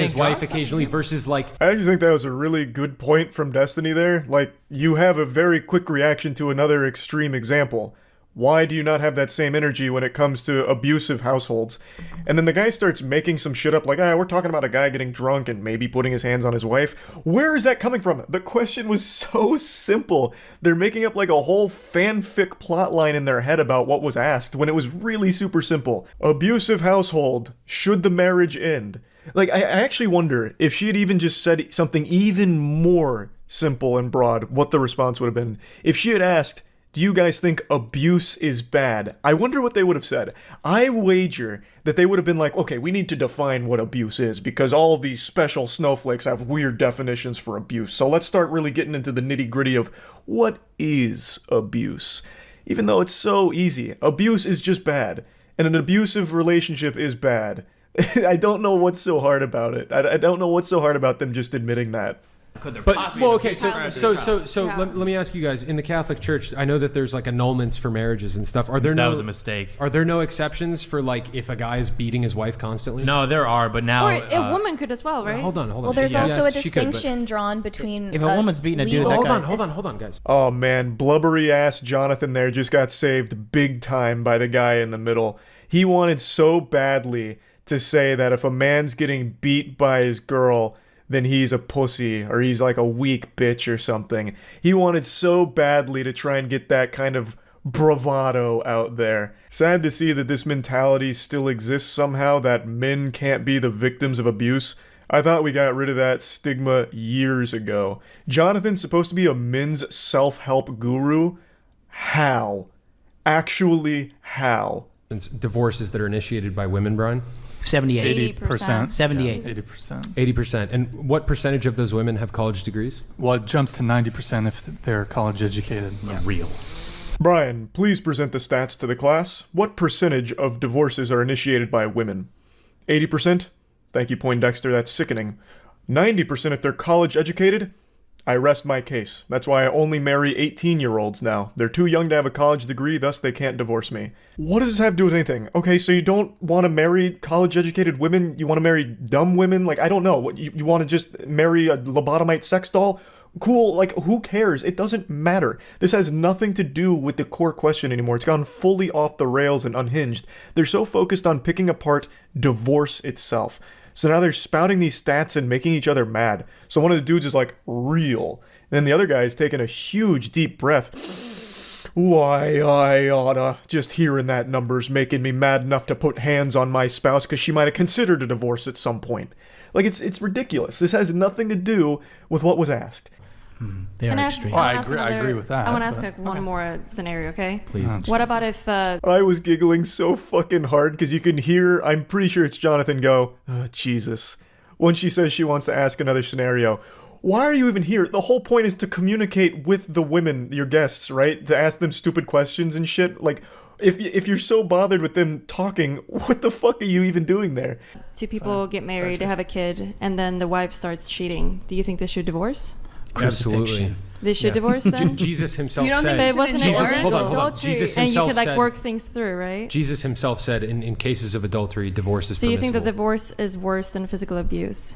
[SPEAKER 12] his wife occasionally versus like.
[SPEAKER 1] I actually think that was a really good point from Destiny there. Like, you have a very quick reaction to another extreme example. Why do you not have that same energy when it comes to abusive households? And then the guy starts making some shit up like, we're talking about a guy getting drunk and maybe putting his hands on his wife. Where is that coming from? The question was so simple. They're making up like a whole fanfic plotline in their head about what was asked when it was really super simple. Abusive household. Should the marriage end? Like, I actually wonder if she had even just said something even more simple and broad, what the response would have been. If she had asked, do you guys think abuse is bad? I wonder what they would have said. I wager that they would have been like, okay, we need to define what abuse is because all of these special snowflakes have weird definitions for abuse. So let's start really getting into the nitty-gritty of what is abuse. Even though it's so easy, abuse is just bad. And an abusive relationship is bad. I don't know what's so hard about it. I don't know what's so hard about them just admitting that.
[SPEAKER 12] But well, okay, so let me ask you guys, in the Catholic Church, I know that there's like annulments for marriages and stuff.
[SPEAKER 11] That was a mistake.
[SPEAKER 12] Are there no exceptions for like if a guy is beating his wife constantly?
[SPEAKER 11] No, there are, but now
[SPEAKER 9] Or a woman could as well, right?
[SPEAKER 12] Hold on.
[SPEAKER 14] Well, there's also
[SPEAKER 12] Yes,
[SPEAKER 14] a
[SPEAKER 12] she could,
[SPEAKER 14] distinction drawn between
[SPEAKER 10] if a woman's beating a dude,
[SPEAKER 14] legal-
[SPEAKER 12] Hold on, guys.
[SPEAKER 1] Oh man, blubbery ass Jonathan there just got saved big time by the guy in the middle. He wanted so badly to say that if a man's getting beat by his girl, then he's a pussy, or he's like a weak bitch or something. He wanted so badly to try and get that kind of bravado out there. Sad to see that this mentality still exists somehow, that men can't be the victims of abuse. I thought we got rid of that stigma years ago. Jonathan's supposed to be a men's self-help guru? How? Actually, how?
[SPEAKER 12] Divorces that are initiated by women, Brian?
[SPEAKER 10] 78%.
[SPEAKER 15] 80%.
[SPEAKER 10] 78.
[SPEAKER 15] 80%.
[SPEAKER 12] 80%. And what percentage of those women have college degrees?
[SPEAKER 15] Well, it jumps to 90% if they're college educated.
[SPEAKER 11] Yeah. Real.
[SPEAKER 1] Brian, please present the stats to the class. What percentage of divorces are initiated by women? 80%? Thank you, Poindexter, that's sickening. 90% if they're college educated? I rest my case. That's why I only marry 18-year-olds now. They're too young to have a college degree, thus they can't divorce me. What does this have to do with anything? Okay, so you don't want to marry college-educated women? You want to marry dumb women? Like, I don't know. What, you want to just marry a lobotomite sex doll? Cool, like, who cares? It doesn't matter. This has nothing to do with the core question anymore. It's gone fully off the rails and unhinged. They're so focused on picking apart divorce itself. So now they're spouting these stats and making each other mad. So one of the dudes is like, real. And then the other guy is taking a huge deep breath. Why, I oughta. Just hearing that number's making me mad enough to put hands on my spouse because she might have considered a divorce at some point. Like, it's ridiculous. This has nothing to do with what was asked.
[SPEAKER 10] They are extreme.
[SPEAKER 15] I agree with that.
[SPEAKER 9] I want to ask like one more scenario, okay?
[SPEAKER 10] Please.
[SPEAKER 9] What about if
[SPEAKER 1] I was giggling so fucking hard because you can hear, I'm pretty sure it's Jonathan go, oh, Jesus, when she says she wants to ask another scenario. why are you even here? The whole point is to communicate with the women, your guests, right? To ask them stupid questions and shit. Like, if you're so bothered with them talking, what the fuck are you even doing there?
[SPEAKER 9] Two people get married, have a kid, and then the wife starts cheating. Do you think they should divorce?
[SPEAKER 12] Absolutely.
[SPEAKER 9] They should divorce then?
[SPEAKER 12] Jesus himself
[SPEAKER 9] But
[SPEAKER 12] said.
[SPEAKER 9] it wasn't
[SPEAKER 12] Hold on.
[SPEAKER 9] illegal.
[SPEAKER 12] Jesus
[SPEAKER 9] And you
[SPEAKER 12] himself
[SPEAKER 9] could like
[SPEAKER 12] said.
[SPEAKER 9] work things through, right?
[SPEAKER 12] Jesus himself said in cases of adultery, divorce is
[SPEAKER 9] So you
[SPEAKER 12] permissible.
[SPEAKER 9] think that divorce is worse than physical abuse?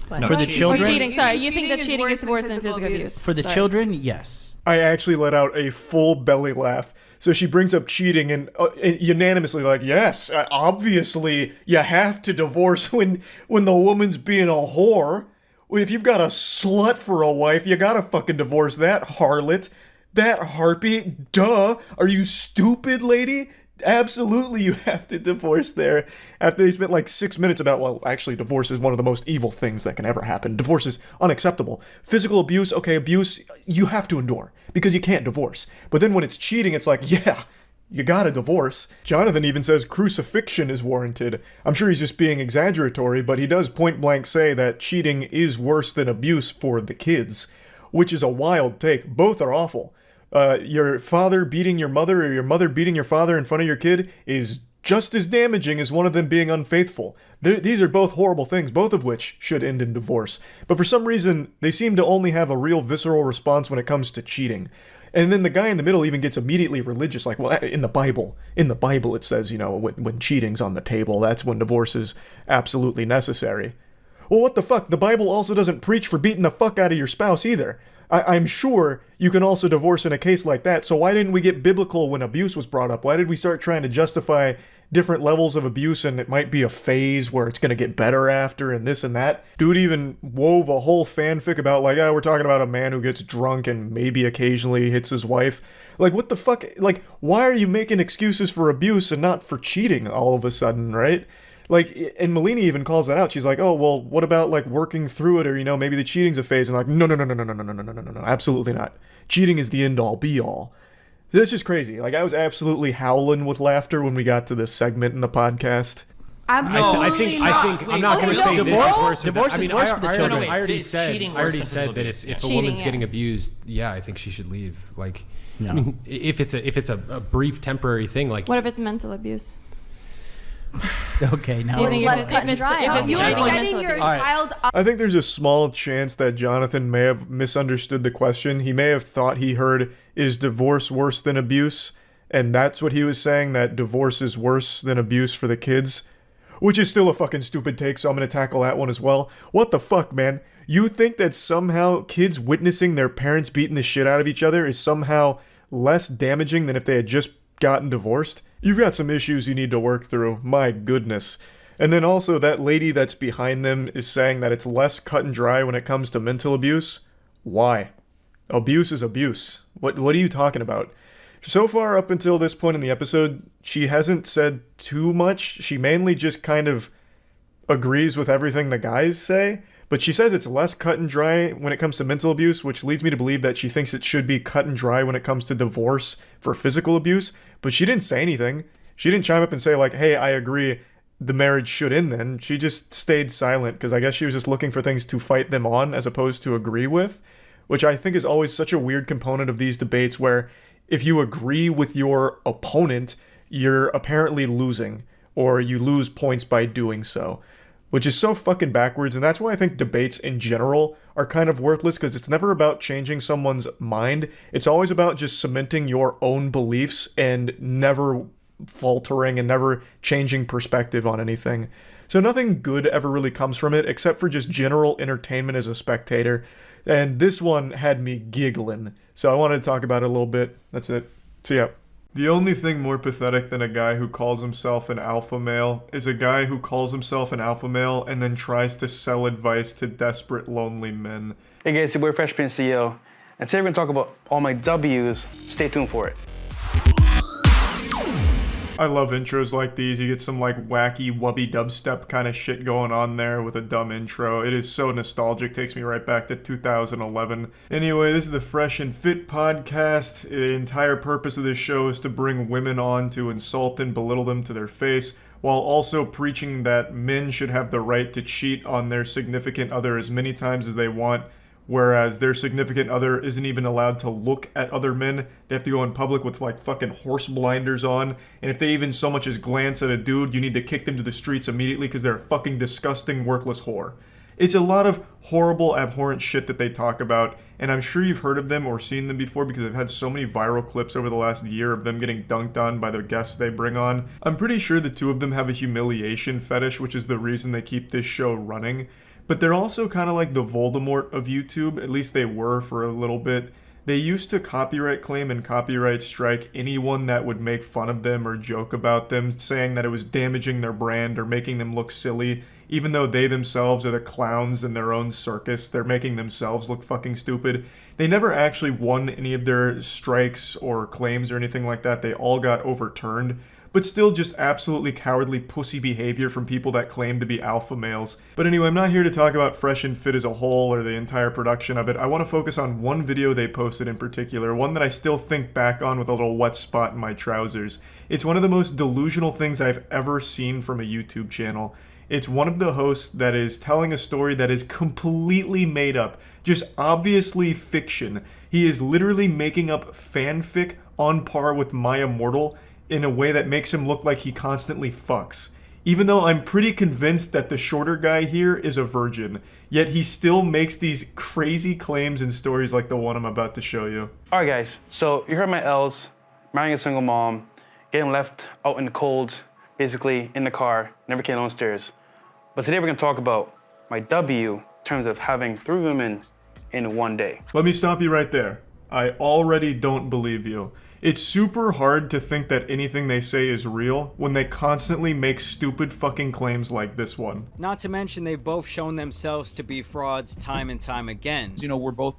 [SPEAKER 10] For the children?
[SPEAKER 9] Or cheating, sorry. You think that cheating is worse than physical abuse?
[SPEAKER 10] For the
[SPEAKER 9] Sorry.
[SPEAKER 10] children, yes.
[SPEAKER 1] I actually let out a full belly laugh. So she brings up cheating and unanimously like, yes, obviously you have to divorce when the woman's being a whore. If you've got a slut for a wife, you gotta fucking divorce that harlot, that harpy. Duh. Are you stupid, lady? Absolutely, you have to divorce there. After they spent like 6 minutes about, well, actually, divorce is one of the most evil things that can ever happen. Divorce is unacceptable. Physical abuse, okay, abuse, you have to endure because you can't divorce. But then when it's cheating, it's like, yeah, you gotta divorce. Jonathan even says crucifixion is warranted. I'm sure he's just being exaggeratory, but he does point blank say that cheating is worse than abuse for the kids, which is a wild take. Both are awful. Your father beating your mother or your mother beating your father in front of your kid is just as damaging as one of them being unfaithful. These are both horrible things, both of which should end in divorce. But for some reason, they seem to only have a real visceral response when it comes to cheating. And then the guy in the middle even gets immediately religious, like, well, in the Bible it says, you know, when cheating's on the table, that's when divorce is absolutely necessary. Well, what the fuck? The Bible also doesn't preach for beating the fuck out of your spouse either. I'm sure you can also divorce in a case like that, so why didn't we get biblical when abuse was brought up? Why did we start trying to justify different levels of abuse and it might be a phase where it's going to get better after and this and that? Dude even wove a whole fanfic about like, we're talking about a man who gets drunk and maybe occasionally hits his wife. Like, what the fuck? Like, why are you making excuses for abuse and not for cheating all of a sudden, right? Like, and Melina even calls that out. She's like, oh, well, what about, like, working through it? Or, you know, maybe the cheating's a phase. And like, no, absolutely not. Cheating is the end-all, be-all. This is crazy. Like, I was absolutely howling with laughter when we got to this segment in the podcast.
[SPEAKER 12] I think I'm not going to say this is worse.
[SPEAKER 10] Divorce is worse for the children.
[SPEAKER 12] I already said that if a woman's
[SPEAKER 9] yeah.
[SPEAKER 12] getting abused, yeah, I think she should leave. Like,
[SPEAKER 10] Yeah.
[SPEAKER 12] I mean, if it's a brief temporary thing, like
[SPEAKER 9] What if it's mental abuse?
[SPEAKER 10] Okay, now
[SPEAKER 9] Do you think
[SPEAKER 14] less
[SPEAKER 9] if
[SPEAKER 14] cut and
[SPEAKER 9] it's-
[SPEAKER 14] dry.
[SPEAKER 9] if it's
[SPEAKER 14] You are
[SPEAKER 9] cheating and
[SPEAKER 14] setting
[SPEAKER 9] mental
[SPEAKER 14] your
[SPEAKER 9] abuse?
[SPEAKER 14] child up.
[SPEAKER 1] I think there's a small chance that Jonathan may have misunderstood the question. He may have thought he heard, is divorce worse than abuse? And that's what he was saying, that divorce is worse than abuse for the kids. Which is still a fucking stupid take, so I'm going to tackle that one as well. What the fuck, man? You think that somehow kids witnessing their parents beating the shit out of each other is somehow less damaging than if they had just gotten divorced? You've got some issues you need to work through. My goodness. And then also, that lady that's behind them is saying that it's less cut and dry when it comes to mental abuse. Why? Abuse is abuse. What are you talking about? So far, up until this point in the episode, she hasn't said too much. She mainly just kind of agrees with everything the guys say. But she says it's less cut and dry when it comes to mental abuse, which leads me to believe that she thinks it should be cut and dry when it comes to divorce for physical abuse. But she didn't say anything. She didn't chime up and say, like, hey, I agree, the marriage should end then. She just stayed silent because I guess she was just looking for things to fight them on as opposed to agree with, which I think is always such a weird component of these debates where if you agree with your opponent, you're apparently losing, or you lose points by doing so, which is so fucking backwards. And that's why I think debates in general are kind of worthless, because it's never about changing someone's mind. It's always about just cementing your own beliefs and never faltering and never changing perspective on anything. So nothing good ever really comes from it, except for just general entertainment as a spectator. And this one had me giggling. So I wanted to talk about it a little bit. That's it. See ya. The only thing more pathetic than a guy who calls himself an alpha male is a guy who calls himself an alpha male and then tries to sell advice to desperate, lonely men.
[SPEAKER 16] Hey guys, it's your boy Fresh Prince CEO. And today we're gonna talk about all my W's. Stay tuned for it.
[SPEAKER 1] I love intros like these. You get some like wacky wubby dubstep kind of shit going on there with a dumb intro. It is so nostalgic. Takes me right back to 2011. Anyway, this is the Fresh and Fit podcast. The entire purpose of this show is to bring women on to insult and belittle them to their face. while also preaching that men should have the right to cheat on their significant other as many times as they want, whereas their significant other isn't even allowed to look at other men. They have to go in public with like fucking horse blinders on, and if they even so much as glance at a dude, you need to kick them to the streets immediately because they're a fucking disgusting, worthless whore. It's a lot of horrible, abhorrent shit that they talk about, and I'm sure you've heard of them or seen them before because I've had so many viral clips over the last year of them getting dunked on by the guests they bring on. I'm pretty sure the two of them have a humiliation fetish, which is the reason they keep this show running. But they're also kind of like the Voldemort of YouTube, at least they were for a little bit. They used to copyright claim and copyright strike anyone that would make fun of them or joke about them, saying that it was damaging their brand or making them look silly. Even though they themselves are the clowns in their own circus, they're making themselves look fucking stupid. They never actually won any of their strikes or claims or anything like that. They all got overturned. But still just absolutely cowardly pussy behavior from people that claim to be alpha males. But anyway, I'm not here to talk about Fresh and Fit as a whole or the entire production of it. I want to focus on one video they posted in particular, one that I still think back on with a little wet spot in my trousers. It's one of the most delusional things I've ever seen from a YouTube channel. It's one of the hosts that is telling a story that is completely made up, just obviously fiction. He is literally making up fanfic on par with My Immortal in a way that makes him look like he constantly fucks. Even though I'm pretty convinced that the shorter guy here is a virgin, yet he still makes these crazy claims and stories like the one I'm about to show you.
[SPEAKER 16] All right, guys, so you heard my L's, marrying a single mom, getting left out in the cold, basically in the car, never came downstairs. But today we're gonna talk about my W in terms of having 3 women in one day.
[SPEAKER 1] Let me stop you right there. I already don't believe you. It's super hard to think that anything they say is real when they constantly make stupid fucking claims like this one.
[SPEAKER 14] Not to mention they've both shown themselves to be frauds time and time again.
[SPEAKER 17] You know, we're both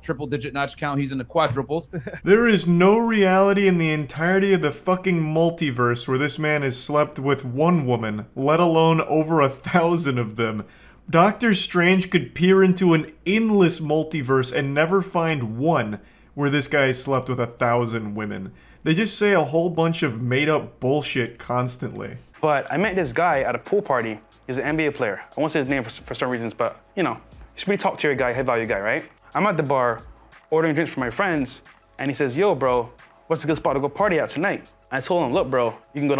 [SPEAKER 17] triple-digit notch count. He's in the quadruples.
[SPEAKER 1] There is no reality in the entirety of the fucking multiverse where this man has slept with one woman, let alone over 1,000 of them. Doctor Strange could peer into an endless multiverse and never find one where this guy slept with 1,000 women. They just say a whole bunch of made-up bullshit constantly.
[SPEAKER 16] But I met this guy at a pool party. He's an NBA player. I won't say his name for some reasons, but you know, he's a pretty top-tier guy, high-value guy, right? I'm at the bar ordering drinks for my friends, and he says, "Yo, bro, what's a good spot to go party at tonight?" I told him, "Look, bro, you can go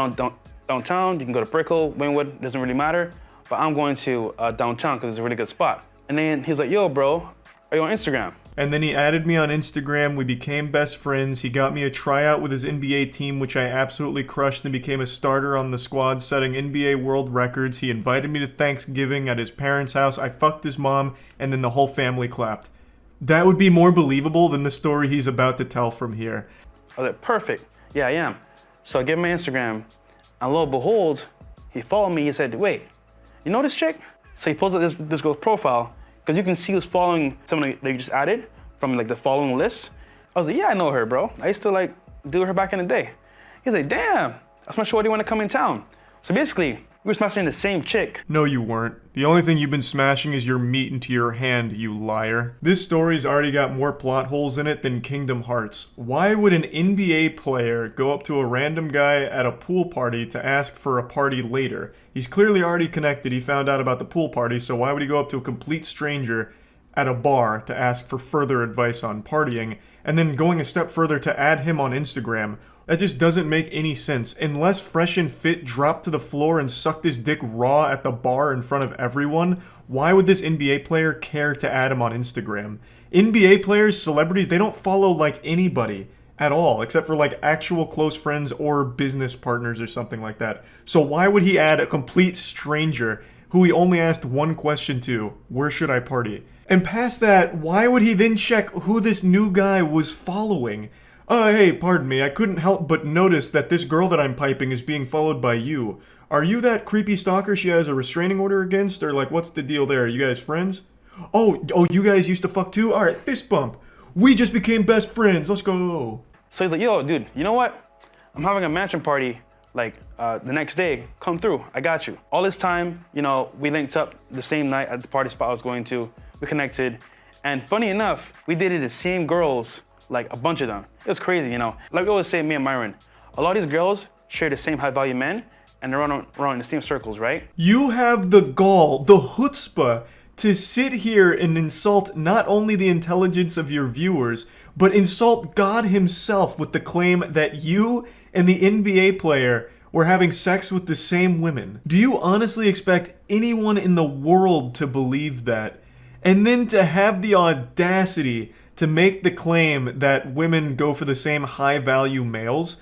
[SPEAKER 16] downtown, you can go to Brickell, Wynwood, doesn't really matter, but I'm going to downtown because it's a really good spot." And then he's like, "Yo, bro, are you on Instagram?"
[SPEAKER 1] And then he added me on Instagram, we became best friends, he got me a tryout with his NBA team, which I absolutely crushed and became a starter on the squad, setting NBA world records. He invited me to Thanksgiving at his parents' house, I fucked his mom, and then the whole family clapped. That would be more believable than the story he's about to tell from here.
[SPEAKER 16] I was like, "Perfect, yeah, I am." So I give him my Instagram, and lo and behold, he followed me, he said, "Wait, you know this chick?" So he pulls up this girl's profile, because you can see who's following someone that you just added from like the following list. I was like, "Yeah, I know her, bro. I used to like do her back in the day." He's like, "Damn, that's my shorty want to come in town." So basically, we were smashing the same chick.
[SPEAKER 1] No, you weren't. The only thing you've been smashing is your meat into your hand, you liar. This story's already got more plot holes in it than Kingdom Hearts. Why would an NBA player go up to a random guy at a pool party to ask for a party later? He's clearly already connected, he found out about the pool party, so why would he go up to a complete stranger at a bar to ask for further advice on partying, and then going a step further to add him on Instagram? That just doesn't make any sense. Unless Fresh and Fit dropped to the floor and sucked his dick raw at the bar in front of everyone, why would this NBA player care to add him on Instagram? NBA players, celebrities, they don't follow like anybody at all, except for like actual close friends or business partners or something like that. So why would he add a complete stranger who he only asked one question to, "Where should I party?" And past that, why would he then check who this new guy was following? Hey, pardon me, I couldn't help but notice that this girl that I'm piping is being followed by you. Are you that creepy stalker she has a restraining order against, or like what's the deal there? Are you guys friends? Oh, you guys used to fuck too? Alright, fist bump. We just became best friends, let's go.
[SPEAKER 16] So he's like, "Yo, dude, you know what? I'm having a mansion party like the next day. Come through, I got you." All this time, you know, we linked up the same night at the party spot I was going to. We connected, and funny enough, we dated the same girls, like a bunch of them. It was crazy, you know. Like we always say, me and Myron, a lot of these girls share the same high value men, and they're running in the same circles, right?
[SPEAKER 1] You have the gall, the chutzpah, to sit here and insult not only the intelligence of your viewers, but insult God himself with the claim that you and the NBA player were having sex with the same women. Do you honestly expect anyone in the world to believe that? And then to have the audacity to make the claim that women go for the same high-value males?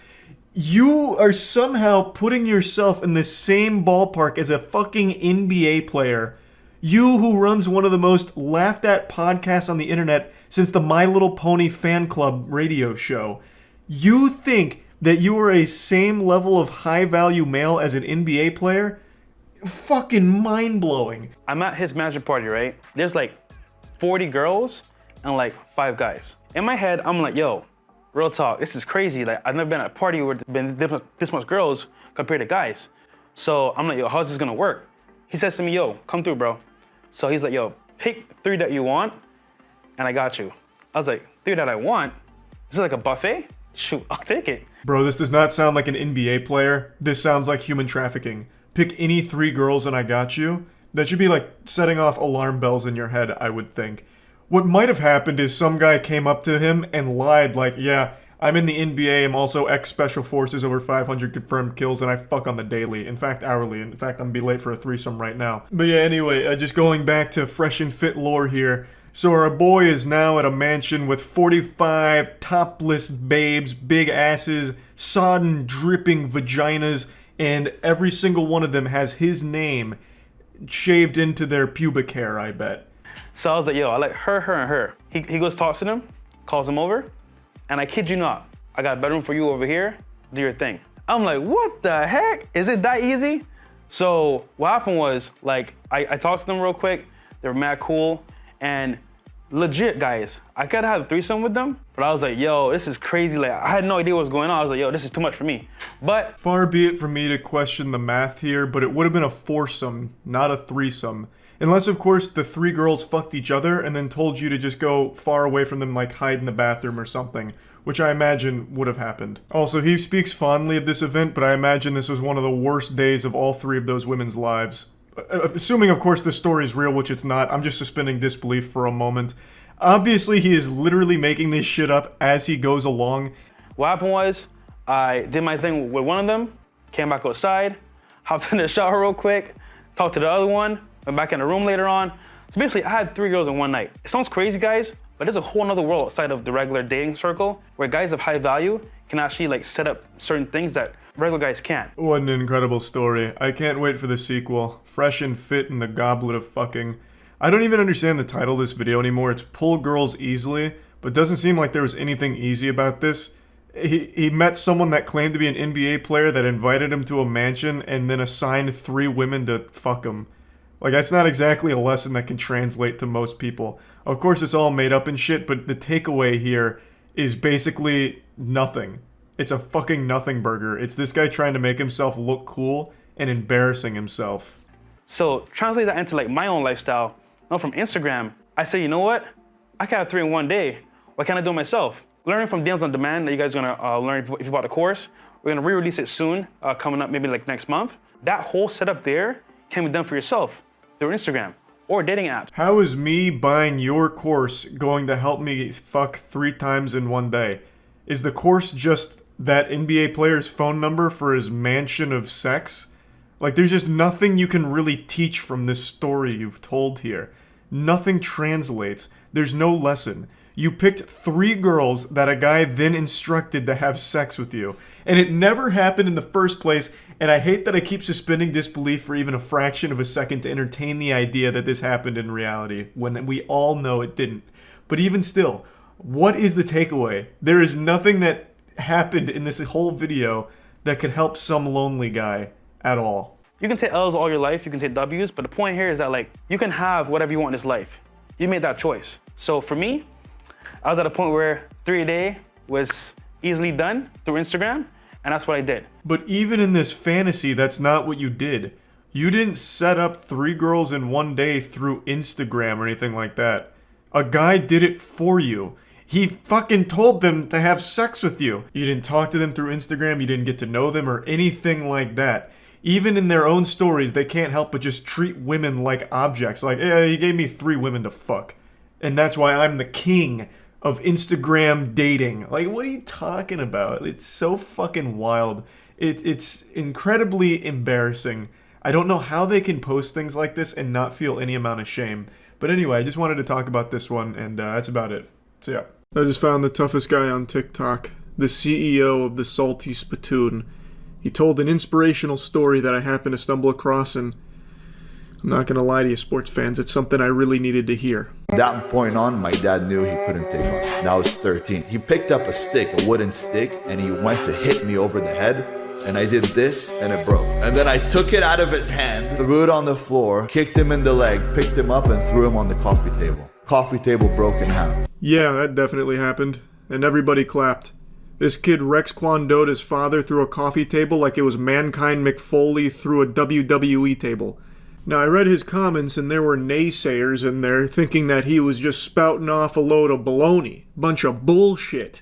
[SPEAKER 1] You are somehow putting yourself in the same ballpark as a fucking NBA player. You who runs one of the most laughed at podcasts on the internet since the My Little Pony fan club radio show. You think that you are a same level of high value male as an NBA player? Fucking mind-blowing.
[SPEAKER 16] I'm at his management party, right? There's like 40 girls and like 5 guys. In my head, I'm like, yo, real talk, this is crazy. Like, I've never been at a party where there's been this much girls compared to guys. So I'm like, yo, how's this gonna work? He says to me, yo, come through, bro. So he's like, yo, pick 3 that you want, and I got you. I was like, 3 that I want? Is it like a buffet? Shoot, I'll take it.
[SPEAKER 1] Bro, this does not sound like an NBA player. This sounds like human trafficking. Pick any 3 girls and I got you. That should be like setting off alarm bells in your head, I would think. What might have happened is some guy came up to him and lied like, yeah, I'm in the NBA, I'm also ex-Special Forces, over 500 confirmed kills, and I fuck on the daily. In fact, hourly. In fact, I'm gonna be late for a threesome right now. But yeah, anyway, just going back to fresh and fit lore here. So our boy is now at a mansion with 45 topless babes, big asses, sodden, dripping vaginas, and every single one of them has his name shaved into their pubic hair, I bet.
[SPEAKER 16] So I was like, yo, I like her, and her. He goes, talks to them, calls them over, and I kid you not, I got a bedroom for you over here, do your thing. I'm like, what the heck? Is it that easy? So what happened was, like, I talked to them real quick, they were mad cool, and legit, guys, I could have a threesome with them, but I was like, yo, this is crazy. Like, I had no idea what was going on. I was like, yo, this is too much for me. But
[SPEAKER 1] far be it from me to question the math here, but it would have been a foursome, not a threesome. Unless, of course, the 3 girls fucked each other and then told you to just go far away from them, like hide in the bathroom or something, which I imagine would have happened. Also, he speaks fondly of this event, but I imagine this was one of the worst days of all 3 of those women's lives. Assuming, of course, this story is real, which it's not, I'm just suspending disbelief for a moment. Obviously, he is literally making this shit up as he goes along.
[SPEAKER 16] What happened was, I did my thing with one of them, came back outside, hopped in the shower real quick, talked to the other one, went back in the room later on. So basically, I had 3 girls in one night. It sounds crazy, guys, but there's a whole nother world outside of the regular dating circle where guys of high value can actually like set up certain things that regular guys can't.
[SPEAKER 1] What an incredible story. I can't wait for the sequel. Fresh and fit in the goblet of fucking. I don't even understand the title of this video anymore. It's Pull Girls Easily, but doesn't seem like there was anything easy about this. He met someone that claimed to be an NBA player that invited him to a mansion and then assigned 3 women to fuck him. Like, that's not exactly a lesson that can translate to most people. Of course, it's all made up and shit, but the takeaway here is basically nothing. It's a fucking nothing burger. It's this guy trying to make himself look cool and embarrassing himself.
[SPEAKER 16] So translate that into like my own lifestyle. Now from Instagram, I say, you know what? I can have 3 in one day. Why can't I do it myself? Learning from Deals on Demand that you guys are gonna learn if you bought the course. We're gonna re-release it soon, coming up maybe like next month. That whole setup there can be done for yourself through Instagram or dating apps.
[SPEAKER 1] How is me buying your course going to help me fuck 3 times in one day? Is the course just that NBA player's phone number for his mansion of sex? Like, there's just nothing you can really teach from this story you've told here. Nothing translates. There's no lesson. You picked 3 girls that a guy then instructed to have sex with you. And it never happened in the first place, and I hate that I keep suspending disbelief for even a fraction of a second to entertain the idea that this happened in reality, when we all know it didn't. But even still, what is the takeaway? There is nothing that happened in this whole video that could help some lonely guy at all.
[SPEAKER 16] You can take L's all your life, you can take W's, but the point here is that like, you can have whatever you want in this life. You made that choice. So for me, I was at a point where 3 a day was easily done through Instagram, and that's what I did.
[SPEAKER 1] But even in this fantasy, that's not what you did. You didn't set up 3 girls in one day through Instagram or anything like that. A guy did it for you. He fucking told them to have sex with you. You didn't talk to them through Instagram, you didn't get to know them or anything like that. even in their own stories, they can't help but just treat women like objects. Like, yeah, he gave me 3 women to fuck. And that's why I'm the king of Instagram dating. Like, what are you talking about? It's so fucking wild. It's incredibly embarrassing. I don't know how they can post things like this and not feel any amount of shame. But anyway, I just wanted to talk about this one, and that's about it. So yeah. I just found the toughest guy on TikTok, the CEO of the Salty Spittoon. He told an inspirational story that I happened to stumble across, and I'm not gonna lie to you, sports fans, it's something I really needed to hear.
[SPEAKER 18] That point on, my dad knew he couldn't take on. Now I was 13. He picked up a stick, a wooden stick, and he went to hit me over the head. And I did this, and it broke. And then I took it out of his hand, threw it on the floor, kicked him in the leg, picked him up, and threw him on the coffee table. Coffee table broke in half.
[SPEAKER 1] Yeah, that definitely happened. And everybody clapped. This kid Rex Kwandota's father threw a coffee table like it was Mankind McFoley through a WWE table. Now, I read his comments, and there were naysayers in there thinking that he was just spouting off a load of baloney. Bunch of bullshit.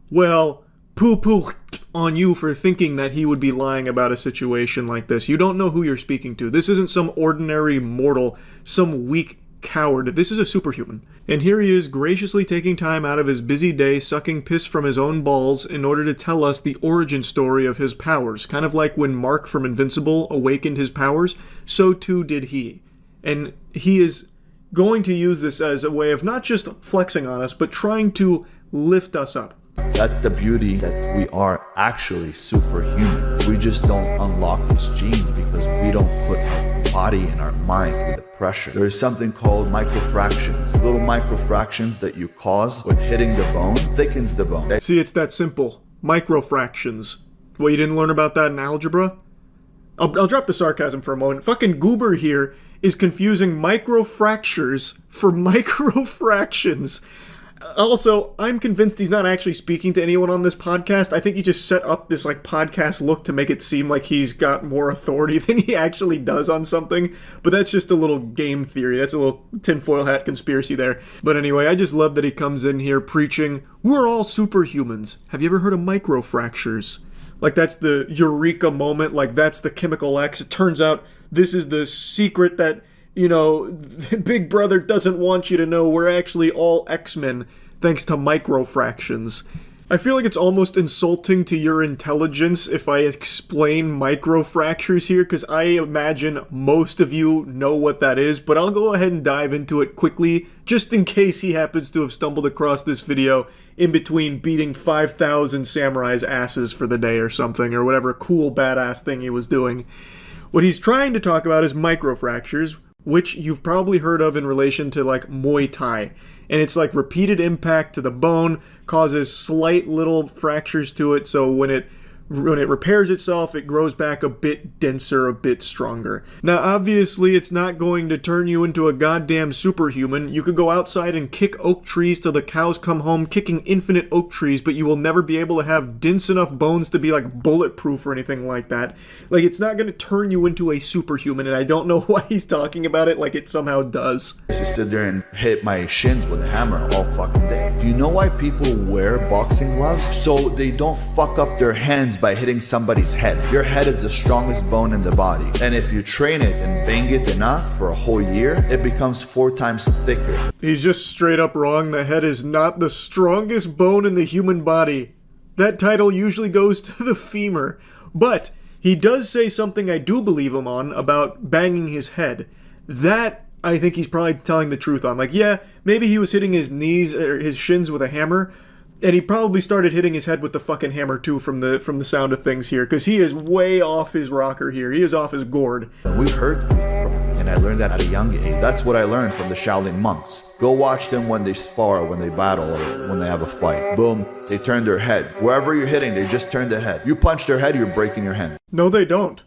[SPEAKER 1] Well, poo-poo on you for thinking that he would be lying about a situation like this. You don't know who you're speaking to. This isn't some ordinary mortal, some weak coward. This is a superhuman. And here he is graciously taking time out of his busy day sucking piss from his own balls in order to tell us the origin story of his powers. Kind of like when Mark from Invincible awakened his powers, so too did he. And he is going to use this as a way of not just flexing on us, but trying to lift us up.
[SPEAKER 18] That's the beauty, that we are actually superhuman. We just don't unlock these genes because we don't put our body and our mind through the pressure. There is something called microfractions. Little microfractions that you cause with hitting the bone thickens the bone.
[SPEAKER 1] See, it's that simple. Microfractions. Well, you didn't learn about that in algebra? I'll drop the sarcasm for a moment. Fucking Goober here is confusing microfractures for microfractions. Also, I'm convinced he's not actually speaking to anyone on this podcast. I think he just set up this like podcast look to make it seem like he's got more authority than he actually does on something. But that's just a little game theory. That's a little tinfoil hat conspiracy there. But anyway, I just love that he comes in here preaching, we're all superhumans. Have you ever heard of microfractures? Like that's the eureka moment, like that's the chemical X. It turns out this is the secret that, you know, Big Brother doesn't want you to know. We're actually all X-Men, thanks to microfractions. I feel like it's almost insulting to your intelligence if I explain microfractures here, because I imagine most of you know what that is, but I'll go ahead and dive into it quickly, just in case he happens to have stumbled across this video in between beating 5,000 samurais' asses for the day or something, or whatever cool badass thing he was doing. What he's trying to talk about is microfractures, which you've probably heard of in relation to like Muay Thai. And it's like repeated impact to the bone causes slight little fractures to it, so when it repairs itself, it grows back a bit denser, a bit stronger. Now, obviously, it's not going to turn you into a goddamn superhuman. You could go outside and kick oak trees till the cows come home, kicking infinite oak trees, but you will never be able to have dense enough bones to be, like, bulletproof or anything like that. Like, it's not going to turn you into a superhuman, and I don't know why he's talking about it like it somehow does.
[SPEAKER 18] I used to sit there and hit my shins with a hammer all fucking day. Do you know why people wear boxing gloves? So they don't fuck up their hands by hitting somebody's head. Your head is the strongest bone in the body, and if you train it and bang it enough for a whole year, it becomes 4 times thicker.
[SPEAKER 1] He's just straight up wrong. The head is not the strongest bone in the human body. That title usually goes to the femur. But he does say something I do believe him on about banging his head. That I think he's probably telling the truth on. Like, yeah, maybe he was hitting his knees or his shins with a hammer, and he probably started hitting his head with the fucking hammer too from the sound of things here, because he is way off his rocker here. He is off his gourd.
[SPEAKER 18] We hurt people, and I learned that at a young age. That's what I learned from the Shaolin monks. Go watch them when they spar, when they battle, or when they have a fight. Boom, they turn their head. Wherever you're hitting, they just turn their head. You punch their head, you're breaking your hand.
[SPEAKER 1] No, they don't.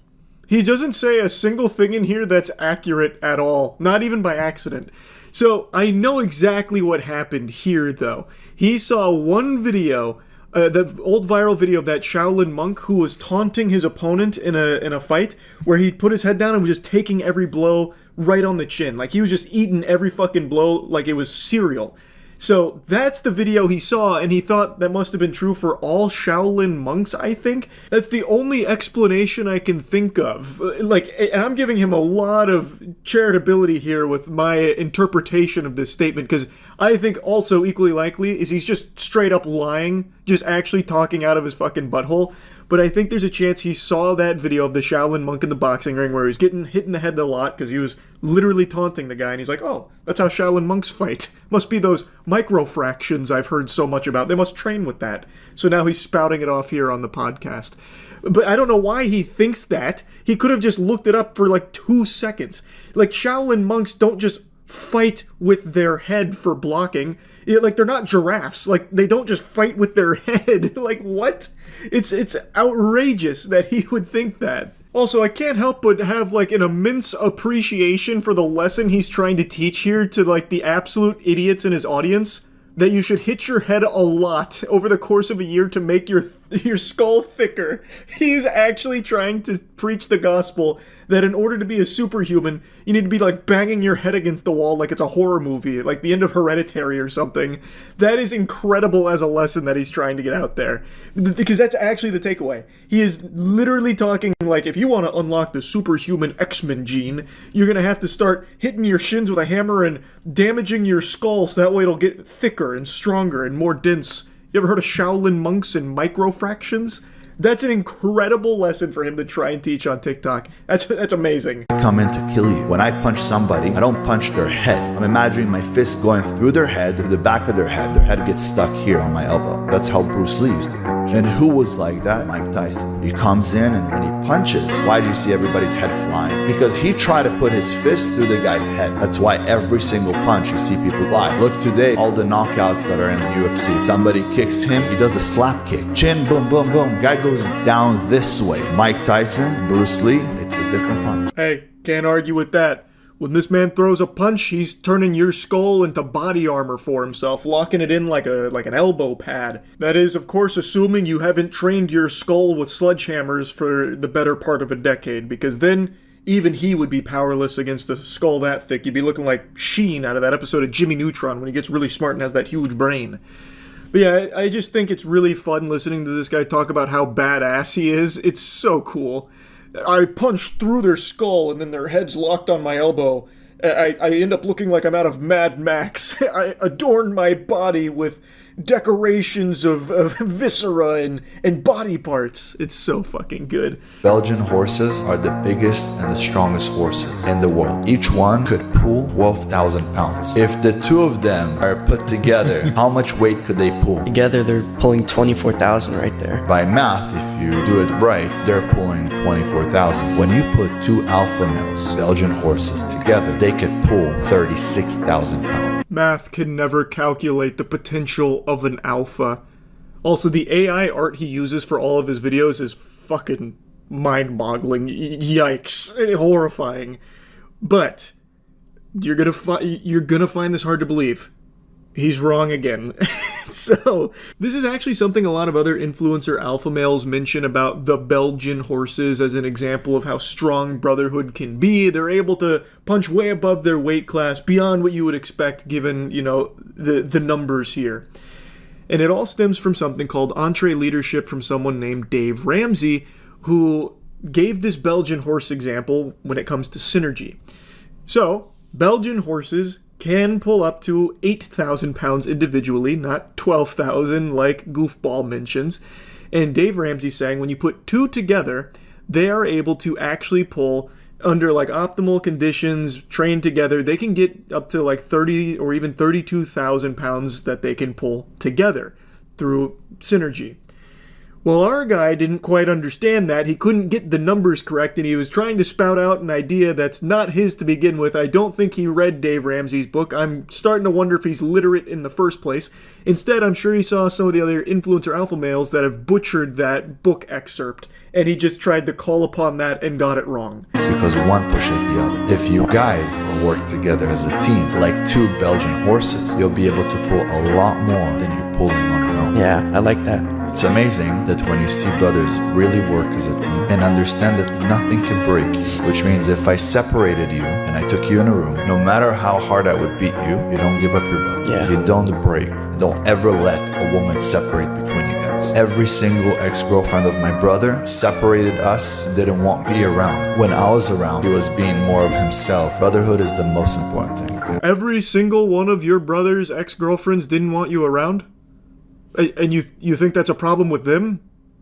[SPEAKER 1] He doesn't say a single thing in here that's accurate at all, not even by accident. So I know exactly what happened here, though. He saw one video, the old viral video of that Shaolin monk who was taunting his opponent in a fight, where he put his head down and was just taking every blow right on the chin. Like, he was just eating every fucking blow like it was cereal. So that's the video he saw, and he thought that must have been true for all Shaolin monks, I think. That's the only explanation I can think of. Like, and I'm giving him a lot of charitability here with my interpretation of this statement, because I think also equally likely is he's just straight up lying, just actually talking out of his fucking butthole. But I think there's a chance he saw that video of the Shaolin monk in the boxing ring where he was getting hit in the head a lot because he was literally taunting the guy, and he's like, oh, that's how Shaolin monks fight. Must be those microfractions I've heard so much about. They must train with that. So now he's spouting it off here on the podcast. But I don't know why he thinks that. He could have just looked it up for like 2 seconds. Like, Shaolin monks don't just fight with their head for blocking. Like, they're not giraffes. Like, they don't just fight with their head. Like, what? It's outrageous that he would think that. Also, I can't help but have, like, an immense appreciation for the lesson he's trying to teach here to, like, the absolute idiots in his audience. That you should hit your head a lot over the course of a year to make your skull thicker. He's actually trying to preach the gospel that in order to be a superhuman, you need to be like banging your head against the wall like it's a horror movie, like the end of Hereditary or something. That is incredible as a lesson that he's trying to get out there. Because that's actually the takeaway. He is literally talking like, if you want to unlock the superhuman X-Men gene, you're going to have to start hitting your shins with a hammer and damaging your skull so that way it'll get thicker and stronger and more dense. You ever heard of Shaolin monks and microfractions? That's an incredible lesson for him to try and teach on TikTok. That's amazing.
[SPEAKER 18] I come in to kill you. When I punch somebody, I don't punch their head. I'm imagining my fist going through their head, to the back of their head. Their head gets stuck here on my elbow. That's how Bruce Lee used to do. And who was like that? Mike Tyson. He comes in and when he punches, why do you see everybody's head flying? Because he tried to put his fist through the guy's head. That's why every single punch you see people fly. Look today, all the knockouts that are in the UFC. Somebody kicks him, he does a slap kick. Chin, boom, boom, boom. Guy goes down this way. Mike Tyson, Bruce Lee, it's a different punch.
[SPEAKER 1] Hey, can't argue with that. When this man throws a punch, he's turning your skull into body armor for himself, locking it in like an elbow pad. That is, of course, assuming you haven't trained your skull with sledgehammers for the better part of a decade, because then even he would be powerless against a skull that thick. You'd be looking like Sheen out of that episode of Jimmy Neutron when he gets really smart and has that huge brain. But yeah, I just think it's really fun listening to this guy talk about how badass he is. It's so cool. I punched through their skull and then their head's locked on my elbow. I end up looking like I'm out of Mad Max. I adorn my body with decorations of viscera and body parts. It's so fucking good.
[SPEAKER 18] Belgian horses are the biggest and the strongest horses in the world. Each one could pull 12,000 pounds. If the two of them are put together, how much weight could they pull?
[SPEAKER 19] Together, they're pulling 24,000 right there.
[SPEAKER 18] By math, if you do it right, they're pulling 24,000. When you put two alpha males, Belgian horses, together, they could pull 36,000 pounds.
[SPEAKER 1] Math can never calculate the potential of an alpha. Also, the AI art he uses for all of his videos is fucking mind-boggling. Yikes. Horrifying. But you're gonna find this hard to believe. He's wrong again. So, this is actually something a lot of other influencer alpha males mention about the Belgian horses as an example of how strong brotherhood can be. They're able to punch way above their weight class, beyond what you would expect given, you know, the numbers here. And it all stems from something called entree leadership from someone named Dave Ramsey, who gave this Belgian horse example when it comes to synergy. So, Belgian horses can pull up to 8,000 pounds individually, not 12,000 like Goofball mentions. And Dave Ramsey saying when you put two together, they are able to actually pull under like optimal conditions, trained together. They can get up to like 30 or even 32,000 pounds that they can pull together through synergy. Well, our guy didn't quite understand that. He couldn't get the numbers correct, and he was trying to spout out an idea that's not his to begin with. I don't think he read Dave Ramsey's book. I'm starting to wonder if he's literate in the first place. Instead, I'm sure he saw some of the other influencer alpha males that have butchered that book excerpt, and he just tried to call upon that and got it wrong.
[SPEAKER 18] It's because one pushes the other. If you guys work together as a team, like two Belgian horses, you'll be able to pull a lot more than you're pulling on your own.
[SPEAKER 19] Yeah, I like that.
[SPEAKER 18] It's amazing that when you see brothers really work as a team and understand that nothing can break you, which means if I separated you and I took you in a room, no matter how hard I would beat you, you don't give up your butt.
[SPEAKER 19] Yeah.
[SPEAKER 18] You don't break. Don't ever let a woman separate between you guys. Every single ex-girlfriend of my brother separated us, didn't want me around. When I was around, he was being more of himself. Brotherhood is the most important thing.
[SPEAKER 1] Every single one of your brother's ex-girlfriends didn't want you around? And you think that's a problem with them,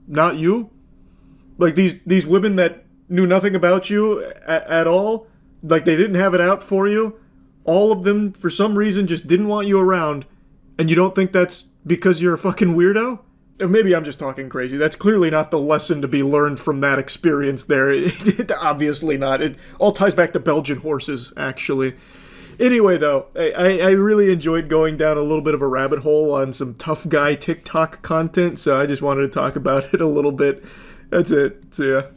[SPEAKER 1] not you? Like these women that knew nothing about you at all, like they didn't have it out for you, all of them for some reason just didn't want you around, and you don't think that's because you're a fucking weirdo? Or maybe I'm just talking crazy. That's clearly not the lesson to be learned from that experience there. Obviously not. It all ties back to Belgian horses, actually. Anyway, though, I really enjoyed going down a little bit of a rabbit hole on some tough guy TikTok content, so I just wanted to talk about it a little bit. That's it. So, yeah.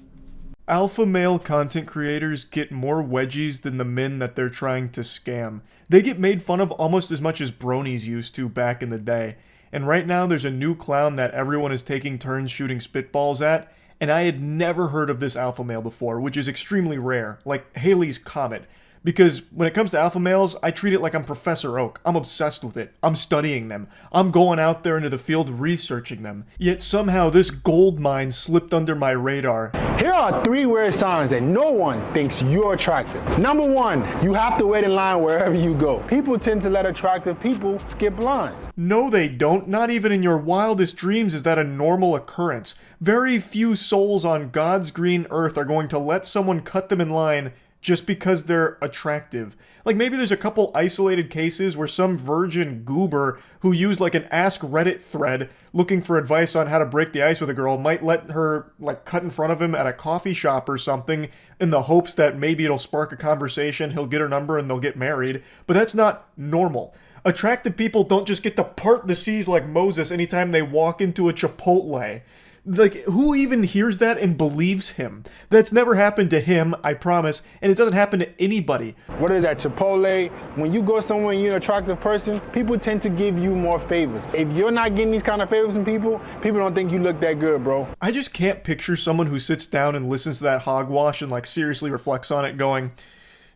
[SPEAKER 1] Alpha male content creators get more wedgies than the men that they're trying to scam. They get made fun of almost as much as bronies used to back in the day. And right now there's a new clown that everyone is taking turns shooting spitballs at, and I had never heard of this alpha male before, which is extremely rare, like Halley's Comet. Because when it comes to alpha males, I treat it like I'm Professor Oak. I'm obsessed with it. I'm studying them. I'm going out there into the field researching them. Yet somehow this gold mine slipped under my radar.
[SPEAKER 20] Here are 3 weird signs that no one thinks you're attractive. Number 1, you have to wait in line wherever you go. People tend to let attractive people skip lines.
[SPEAKER 1] No, they don't. Not even in your wildest dreams is that a normal occurrence. Very few souls on God's green earth are going to let someone cut them in line just because they're attractive. Like maybe there's a couple isolated cases where some virgin goober who used like an Ask Reddit thread looking for advice on how to break the ice with a girl might let her like cut in front of him at a coffee shop or something in the hopes that maybe it'll spark a conversation, he'll get her number and they'll get married. But that's not normal. Attractive people don't just get to part the seas like Moses anytime they walk into a Chipotle. Like, who even hears that and believes him? That's never happened to him, I promise, and it doesn't happen to anybody.
[SPEAKER 20] Whether it's at Chipotle, when you go somewhere and you're an attractive person, people tend to give you more favors. If you're not getting these kind of favors from people, people don't think you look that good, bro.
[SPEAKER 1] I just can't picture someone who sits down and listens to that hogwash and like seriously reflects on it going,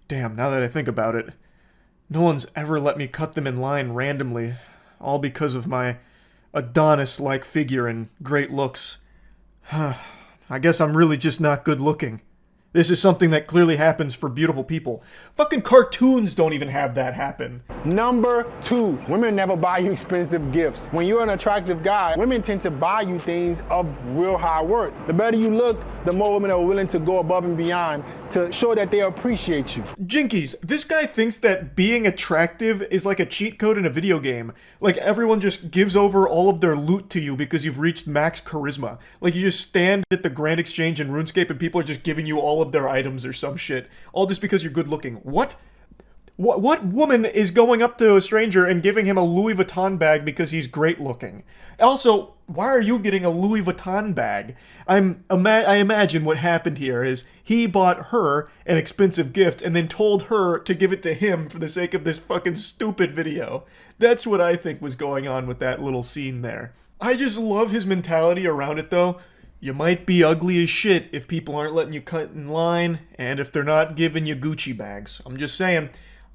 [SPEAKER 1] damn, now that I think about it, no one's ever let me cut them in line randomly, all because of my Adonis-like figure and great looks. I guess I'm really just not good looking. This is something that clearly happens for beautiful people. Fucking cartoons don't even have that happen.
[SPEAKER 20] Number 2, women never buy you expensive gifts. When you're an attractive guy, women tend to buy you things of real high worth. The better you look, the more women are willing to go above and beyond to show that they appreciate you.
[SPEAKER 1] Jinkies, this guy thinks that being attractive is like a cheat code in a video game. Like everyone just gives over all of their loot to you because you've reached max charisma. Like you just stand at the Grand Exchange in RuneScape and people are just giving you all of their items or some shit. All just because you're good looking. What woman is going up to a stranger and giving him a Louis Vuitton bag because he's great looking? Also, why are you getting a Louis Vuitton bag? I imagine what happened here is he bought her an expensive gift and then told her to give it to him for the sake of this fucking stupid video. That's what I think was going on with that little scene there. I just love his mentality around it though. You might be ugly as shit if people aren't letting you cut in line and if they're not giving you Gucci bags. I'm just saying.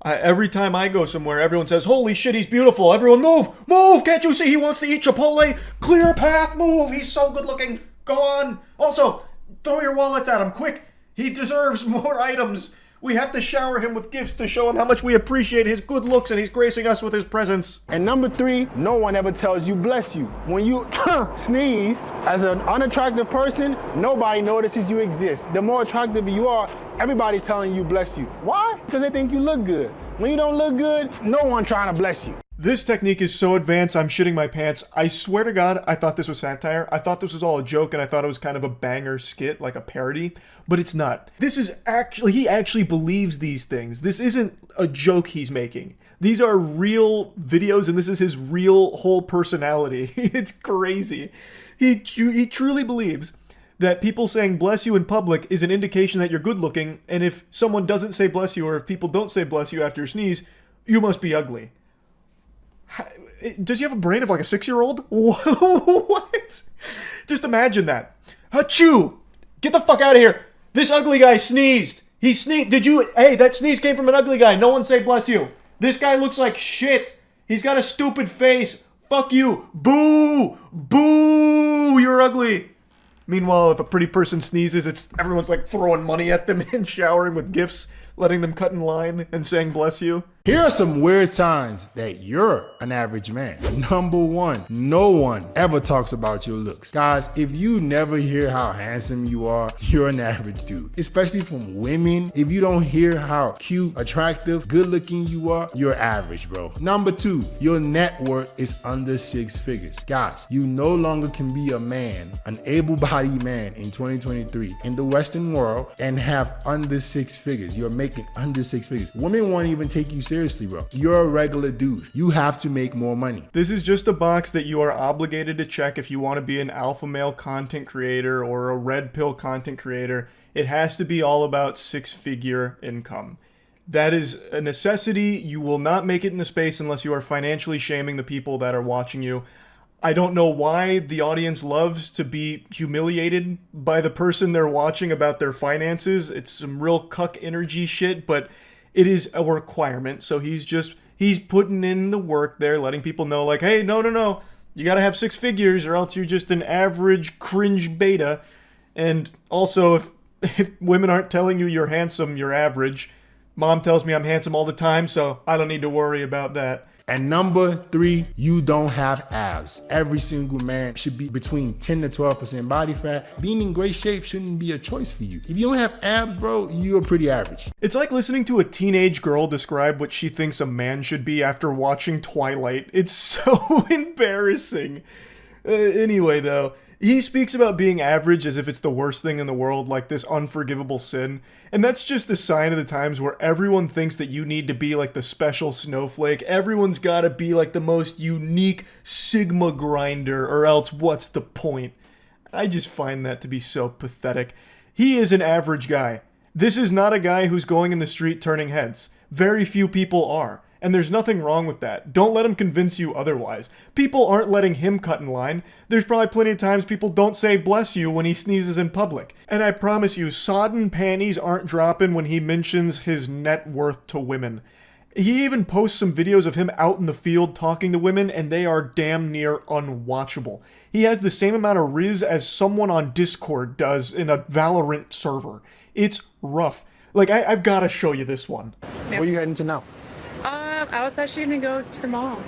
[SPEAKER 1] Every time I go somewhere, everyone says, holy shit, he's beautiful. Everyone move! Move! Can't you see he wants to eat Chipotle? Clear path, move! He's so good looking. Go on. Also, throw your wallets at him, quick. He deserves more items. We have to shower him with gifts to show him how much we appreciate his good looks and he's gracing us with his presence.
[SPEAKER 20] And number 3, no one ever tells you bless you. When you sneeze, as an unattractive person, nobody notices you exist. The more attractive you are, everybody's telling you bless you. Why? Because they think you look good. When you don't look good, no one trying to bless you.
[SPEAKER 1] This technique is so advanced, I'm shitting my pants. I swear to God, I thought this was satire. I thought this was all a joke, and I thought it was kind of a banger skit, like a parody. But it's not. This is actually, he actually believes these things. This isn't a joke he's making. These are real videos, and this is his real whole personality. It's crazy. He truly believes that people saying bless you in public is an indication that you're good looking, and if someone doesn't say bless you, or if people don't say bless you after you sneeze, you must be ugly. Does he have a brain of like a 6-year-old? What? Just imagine that. Achoo! Get the fuck out of here. This ugly guy sneezed. He sneezed. Hey, that sneeze came from an ugly guy. No one say bless you. This guy looks like shit. He's got a stupid face. Fuck you. Boo. Boo. You're ugly. Meanwhile, if a pretty person sneezes, everyone's like throwing money at them and showering with gifts, letting them cut in line and saying bless you.
[SPEAKER 20] Here are some weird signs that you're an average man. Number 1, no one ever talks about your looks. Guys, if you never hear how handsome you are, you're an average dude. Especially from women, if you don't hear how cute, attractive, good looking you are, you're average, bro. Number 2, your net worth is under 6 figures. Guys, you no longer can be a man, an able-bodied man in 2023 in the Western world and have under 6 figures. You're making under 6 figures. Women won't even take you seriously, bro. You're a regular dude. You have to make more money.
[SPEAKER 1] This is just a box that you are obligated to check if you want to be an alpha male content creator or a red pill content creator. It has to be all about 6-figure income. That is a necessity. You will not make it in the space unless you are financially shaming the people that are watching you. I don't know why the audience loves to be humiliated by the person they're watching about their finances. It's some real cuck energy shit, but it is a requirement. So he's putting in the work there, letting people know like, hey, no. You gotta have 6 figures or else you're just an average cringe beta. And also, if women aren't telling you you're handsome, you're average. Mom tells me I'm handsome all the time, so I don't need to worry about that.
[SPEAKER 20] And number 3, you don't have abs. Every single man should be between 10 to 12% body fat. Being in great shape shouldn't be a choice for you. If you don't have abs, bro, you're pretty average.
[SPEAKER 1] It's like listening to a teenage girl describe what she thinks a man should be after watching Twilight. It's so embarrassing. Anyway, though, he speaks about being average as if it's the worst thing in the world, like this unforgivable sin. And that's just a sign of the times where everyone thinks that you need to be like the special snowflake. Everyone's got to be like the most unique Sigma grinder, or else what's the point? I just find that to be so pathetic. He is an average guy. This is not a guy who's going in the street turning heads. Very few people are. And there's nothing wrong with that. Don't let him convince you otherwise. People aren't letting him cut in line. There's probably plenty of times people don't say bless you when he sneezes in public. And I promise you, sodden panties aren't dropping when he mentions his net worth to women. He even posts some videos of him out in the field talking to women, and they are damn near unwatchable. He has the same amount of riz as someone on Discord does in a Valorant server. It's rough. Like, I've got to show you this one.
[SPEAKER 20] Where you heading to now?
[SPEAKER 21] I was actually gonna go to the mall.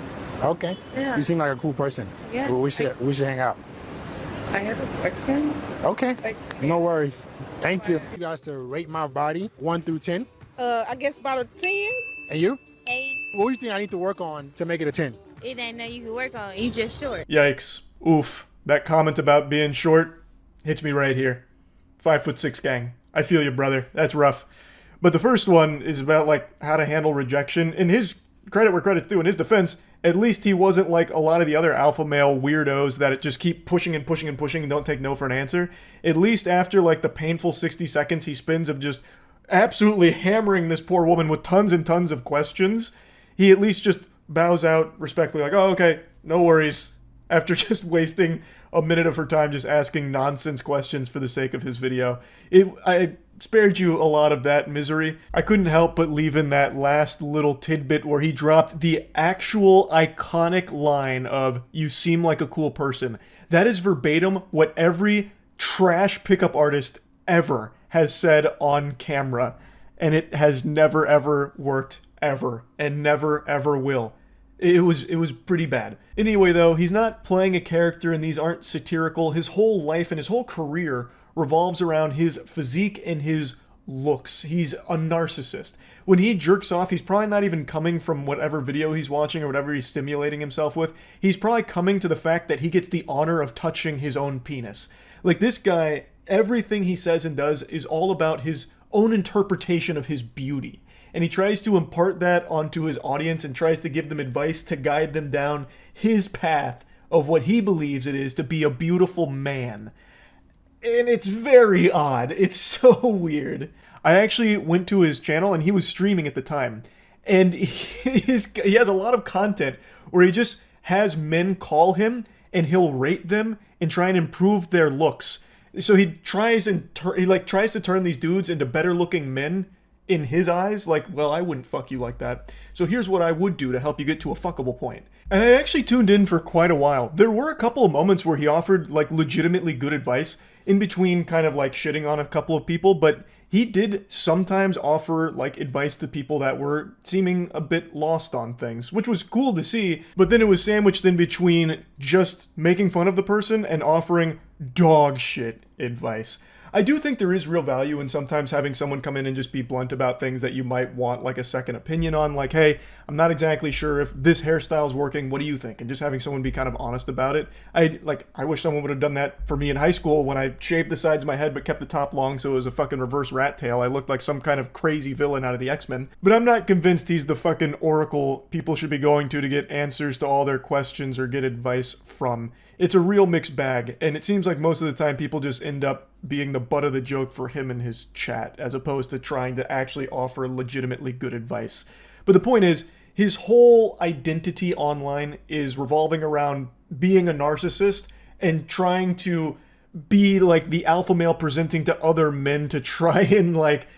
[SPEAKER 20] Okay.
[SPEAKER 21] Yeah.
[SPEAKER 20] You seem like a cool person.
[SPEAKER 21] Yeah.
[SPEAKER 20] Well, we should hang out.
[SPEAKER 21] I have a boyfriend.
[SPEAKER 20] Okay. No worries. Thank you. You guys to rate my body 1 through 10.
[SPEAKER 21] I guess about a 10.
[SPEAKER 20] And you?
[SPEAKER 21] 8.
[SPEAKER 20] What do you think I need to work on to make it a 10?
[SPEAKER 21] It ain't nothing you can work on. You just short.
[SPEAKER 1] Yikes. Oof. That comment about being short hits me right here. 5'6" gang. I feel you, brother. That's rough. But the first one is about like how to handle rejection. In his credit where credit's due, in his defense, at least he wasn't like a lot of the other alpha male weirdos that just keep pushing and pushing and pushing and don't take no for an answer. At least after like the painful 60 seconds he spends of just absolutely hammering this poor woman with tons and tons of questions, he at least just bows out respectfully like, oh, okay, no worries. After just wasting a minute of her time just asking nonsense questions for the sake of his video. I spared you a lot of that misery. I couldn't help but leave in that last little tidbit where he dropped the actual iconic line of, "You seem like a cool person." That is verbatim what every trash pickup artist ever has said on camera. And it has never ever worked ever. And never ever will. It was pretty bad. Anyway though, he's not playing a character and these aren't satirical. His whole life and his whole career revolves around his physique and his looks. He's a narcissist. When he jerks off, he's probably not even coming from whatever video he's watching or whatever he's stimulating himself with. He's probably coming to the fact that he gets the honor of touching his own penis. Like this guy, everything he says and does is all about his own interpretation of his beauty. And he tries to impart that onto his audience and tries to give them advice to guide them down his path of what he believes it is to be a beautiful man. And it's very odd. It's so weird. I actually went to his channel and he was streaming at the time. And he has a lot of content where he just has men call him and he'll rate them and try and improve their looks. So he tries to turn these dudes into better looking men in his eyes. Like, well, I wouldn't fuck you like that. So here's what I would do to help you get to a fuckable point. And I actually tuned in for quite a while. There were a couple of moments where he offered like legitimately good advice in between kind of like shitting on a couple of people, but he did sometimes offer like advice to people that were seeming a bit lost on things, which was cool to see, but then it was sandwiched in between just making fun of the person and offering dog shit advice. I do think there is real value in sometimes having someone come in and just be blunt about things that you might want like a second opinion on, like, hey, I'm not exactly sure if this hairstyle is working, what do you think? And just having someone be kind of honest about it. I wish someone would have done that for me in high school when I shaved the sides of my head but kept the top long so it was a fucking reverse rat tail. I looked like some kind of crazy villain out of the X-Men. But I'm not convinced he's the fucking oracle people should be going to get answers to all their questions or get advice from. It's a real mixed bag, and it seems like most of the time people just end up being the butt of the joke for him and his chat, as opposed to trying to actually offer legitimately good advice. But the point is, his whole identity online is revolving around being a narcissist and trying to be like the alpha male presenting to other men to try and like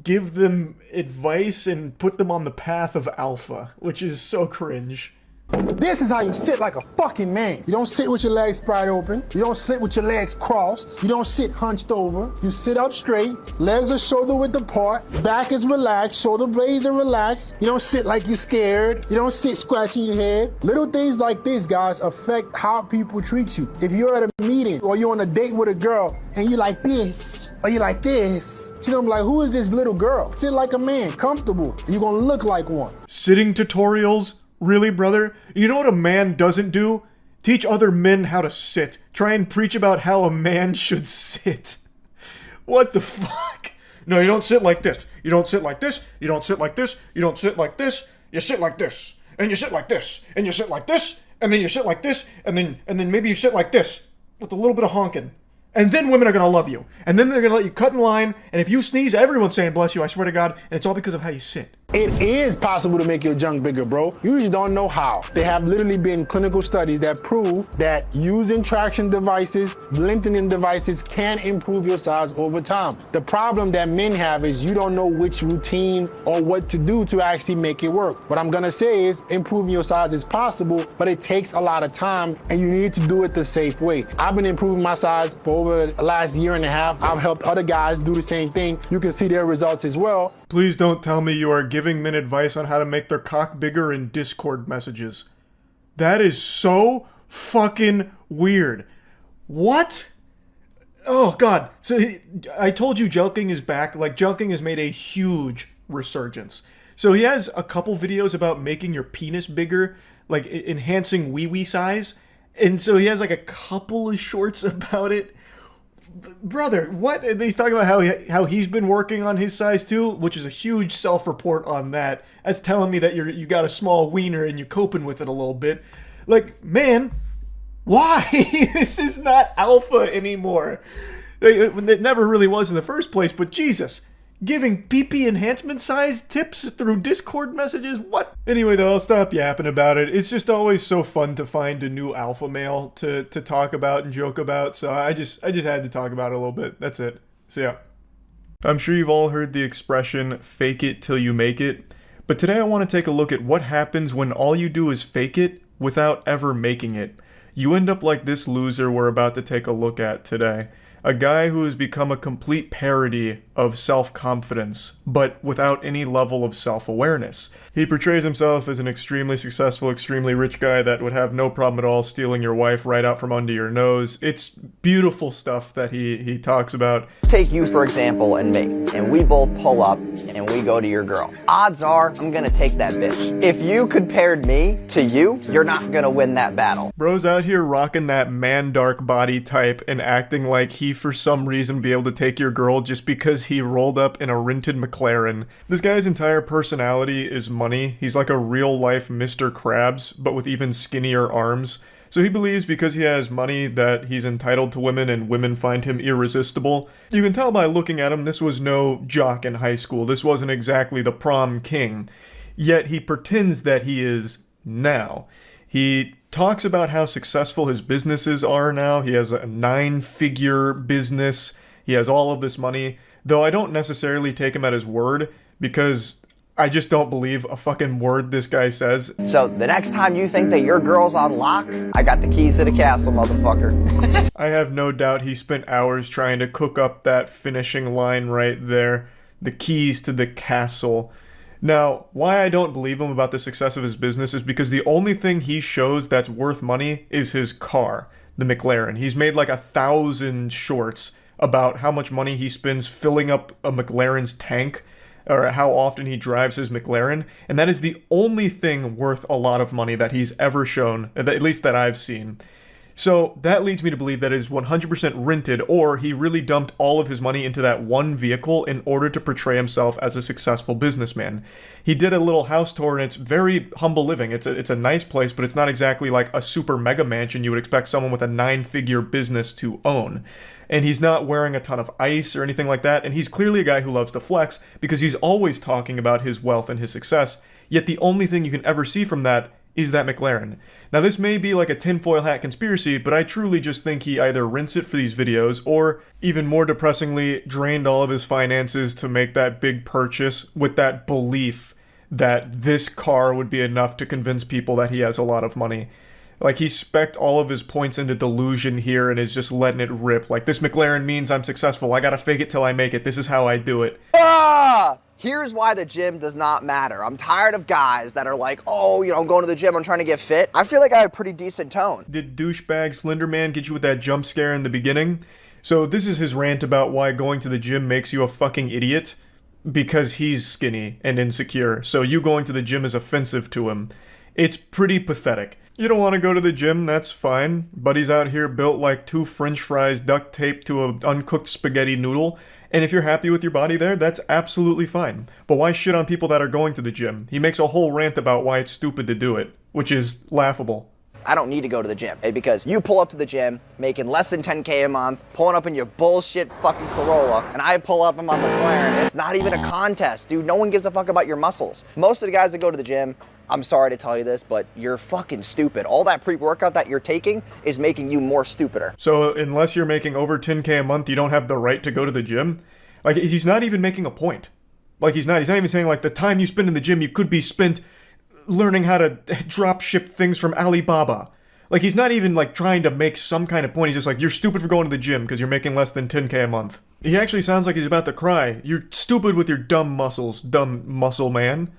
[SPEAKER 1] give them advice and put them on the path of alpha, which is so cringe.
[SPEAKER 20] This is how you sit like a fucking man. You don't sit with your legs spread open. You don't sit with your legs crossed. You don't sit hunched over. You sit up straight. Legs are shoulder width apart. Back is relaxed. Shoulder blades are relaxed. You don't sit like you're scared. You don't sit scratching your head. Little things like this, guys, affect how people treat you. If you're at a meeting or you're on a date with a girl and you like this or you like this, she's gonna be like, who is this little girl? Sit like a man, comfortable. You're gonna look like one.
[SPEAKER 1] Sitting tutorials? Really, brother? You know what a man doesn't do? Teach other men how to sit. Try and preach about how a man should sit. What the fuck? No, you don't sit like this. You don't sit like this. You don't sit like this. You don't sit like this. You sit like this. And you sit like this. And you sit like this. And then you sit like this. And then maybe you sit like this. With a little bit of honking. And then women are going to love you. And then they're going to let you cut in line. And if you sneeze, everyone's saying bless you, I swear to God. And it's all because of how you sit.
[SPEAKER 20] It is possible to make your junk bigger, bro. You just don't know how. There have literally been clinical studies that prove that using traction devices, lengthening devices can improve your size over time. The problem that men have is you don't know which routine or what to do to actually make it work. What I'm gonna say is improving your size is possible, but it takes a lot of time and you need to do it the safe way. I've been improving my size for over the last year and a half. I've helped other guys do the same thing. You can see their results as well.
[SPEAKER 1] Please don't tell me you are giving men advice on how to make their cock bigger in Discord messages. That is so fucking weird. What? Oh, God. So I told you Jelking is back. Like, Jelking has made a huge resurgence. So he has a couple videos about making your penis bigger, like enhancing wee-wee size. And so he has like a couple of shorts about it. Brother, what? And he's talking about how he's been working on his size too, which is a huge self-report on that. That's telling me that you got a small wiener and you're coping with it a little bit. Like, man, why? This is not alpha anymore. It never really was in the first place, but Jesus. Giving PP enhancement size tips through Discord messages? What? Anyway, though, I'll stop yapping about it. It's just always so fun to find a new alpha male to talk about and joke about, so I just had to talk about it a little bit. That's it. So yeah. I'm sure you've all heard the expression, fake it till you make it, but today I want to take a look at what happens when all you do is fake it without ever making it. You end up like this loser we're about to take a look at today. A guy who has become a complete parody of self-confidence, but without any level of self-awareness. He portrays himself as an extremely successful, extremely rich guy that would have no problem at all stealing your wife right out from under your nose. It's beautiful stuff that he talks about.
[SPEAKER 2] Take you, for example, and me, and we both pull up and we go to your girl. Odds are I'm gonna take that bitch. If you compared me to you, you're not gonna win that battle.
[SPEAKER 1] Bro's out here rocking that man dark body type and acting like he for some reason be able to take your girl just because he rolled up in a rented McLaren. This guy's entire personality is money. He's like a real life Mr. Krabs, but with even skinnier arms. So he believes because he has money that he's entitled to women and women find him irresistible. You can tell by looking at him this was no jock in high school. This wasn't exactly the prom king. Yet he pretends that he is now. He talks about how successful his businesses are now. He has a 9-figure business. He has all of this money, though I don't necessarily take him at his word because I just don't believe a fucking word this guy says.
[SPEAKER 2] So the next time you think that your girl's on lock, I got the keys to the castle, motherfucker.
[SPEAKER 1] I have no doubt he spent hours trying to cook up that finishing line right there. The keys to the castle. Now, why I don't believe him about the success of his business is because the only thing he shows that's worth money is his car, the McLaren. He's made like 1,000 shorts about how much money he spends filling up a McLaren's tank, or how often he drives his McLaren, and that is the only thing worth a lot of money that he's ever shown, at least that I've seen. So that leads me to believe that it is 100% rented, or he really dumped all of his money into that one vehicle in order to portray himself as a successful businessman. He did a little house tour, and it's very humble living. It's a nice place, but it's not exactly like a super mega mansion you would expect someone with a 9-figure business to own. And he's not wearing a ton of ice or anything like that, and he's clearly a guy who loves to flex because he's always talking about his wealth and his success, yet the only thing you can ever see from that is that McLaren. Now this may be like a tinfoil hat conspiracy, but I truly just think he either rents it for these videos or, even more depressingly, drained all of his finances to make that big purchase with that belief that this car would be enough to convince people that he has a lot of money. Like, he specced all of his points into delusion here and is just letting it rip. Like, this McLaren means I'm successful. I gotta fake it till I make it. This is how I do it.
[SPEAKER 2] Here's why the gym does not matter. I'm tired of guys that are like, oh, you know, I'm going to the gym, I'm trying to get fit. I feel like I have a pretty decent tone.
[SPEAKER 1] Did douchebag Slenderman get you with that jump scare in the beginning? So this is his rant about why going to the gym makes you a fucking idiot. Because he's skinny and insecure, so you going to the gym is offensive to him. It's pretty pathetic. You don't want to go to the gym, that's fine. Buddy's out here built like 2 french fries duct taped to an uncooked spaghetti noodle. And if you're happy with your body there, that's absolutely fine. But why shit on people that are going to the gym? He makes a whole rant about why it's stupid to do it, which is laughable.
[SPEAKER 2] I don't need to go to the gym, because you pull up to the gym making less than 10K a month, pulling up in your bullshit fucking Corolla, and I pull up in my McLaren. It's not even a contest, dude. No one gives a fuck about your muscles. Most of the guys that go to the gym, I'm sorry to tell you this, but you're fucking stupid. All that pre-workout that you're taking is making you more stupider.
[SPEAKER 1] So unless you're making over 10K a month, you don't have the right to go to the gym? Like, he's not even making a point. Like, he's not even saying, like, the time you spend in the gym, you could be spent learning how to drop ship things from Alibaba. Like, he's not even, like, trying to make some kind of point. He's just like, you're stupid for going to the gym because you're making less than 10K a month. He actually sounds like he's about to cry. You're stupid with your dumb muscles, dumb muscle man.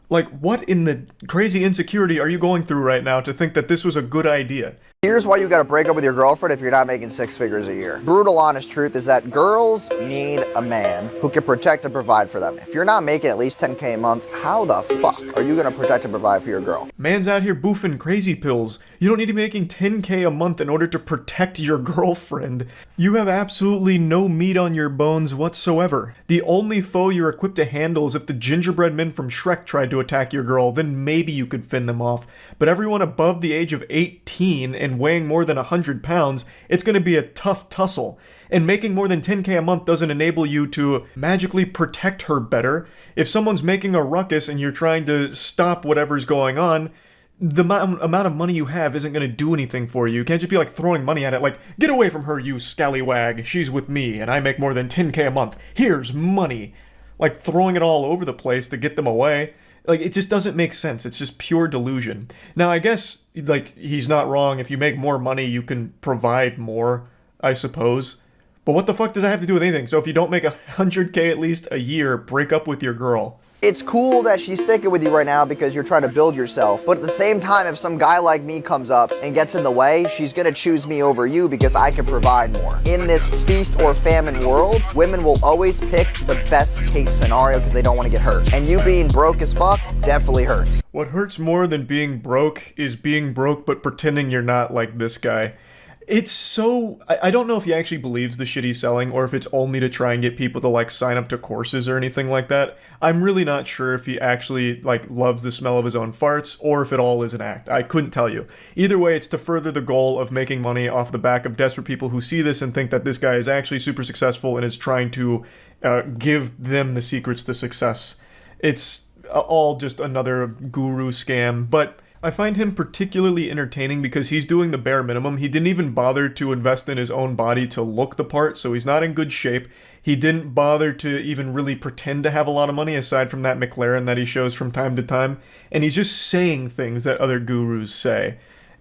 [SPEAKER 1] Like, what in the crazy insecurity are you going through right now to think that this was a good idea?
[SPEAKER 2] Here's why you gotta break up with your girlfriend if you're not making 6 figures a year. Brutal honest truth is that girls need a man who can protect and provide for them. If you're not making at least 10K a month, how the fuck are you gonna protect and provide for your girl?
[SPEAKER 1] Man's out here boofing crazy pills. You don't need to be making 10K a month in order to protect your girlfriend. You have absolutely no meat on your bones whatsoever. The only foe you're equipped to handle is if the gingerbread men from Shrek tried to attack your girl, then maybe you could fend them off. But everyone above the age of 18 and weighing more than 100 pounds, it's going to be a tough tussle. And making more than 10K a month doesn't enable you to magically protect her better. If someone's making a ruckus and you're trying to stop whatever's going on, the amount of money you have isn't going to do anything for you. You can't just be like throwing money at it like, get away from her, you scallywag. She's with me and I make more than 10K a month. Here's money. Like throwing it all over the place to get them away. Like, it just doesn't make sense. It's just pure delusion. Now, I guess, like, he's not wrong. If you make more money, you can provide more, I suppose. But what the fuck does that have to do with anything? So if you don't make 100K at least a year, break up with your girl.
[SPEAKER 2] It's cool that she's sticking with you right now because you're trying to build yourself. But at the same time, if some guy like me comes up and gets in the way, she's gonna choose me over you because I can provide more. In this feast or famine world, women will always pick the best case scenario because they don't want to get hurt. And you being broke as fuck definitely hurts.
[SPEAKER 1] What hurts more than being broke is being broke but pretending you're not, like this guy. It's so... I don't know if he actually believes the shit he's selling or if it's only to try and get people to, like, sign up to courses or anything like that. I'm really not sure if he actually, like, loves the smell of his own farts or if it all is an act. I couldn't tell you. Either way, it's to further the goal of making money off the back of desperate people who see this and think that this guy is actually super successful and is trying to give them the secrets to success. It's all just another guru scam, but... I find him particularly entertaining because he's doing the bare minimum. He didn't even bother to invest in his own body to look the part, so he's not in good shape. He didn't bother to even really pretend to have a lot of money aside from that McLaren that he shows from time to time. And he's just saying things that other gurus say.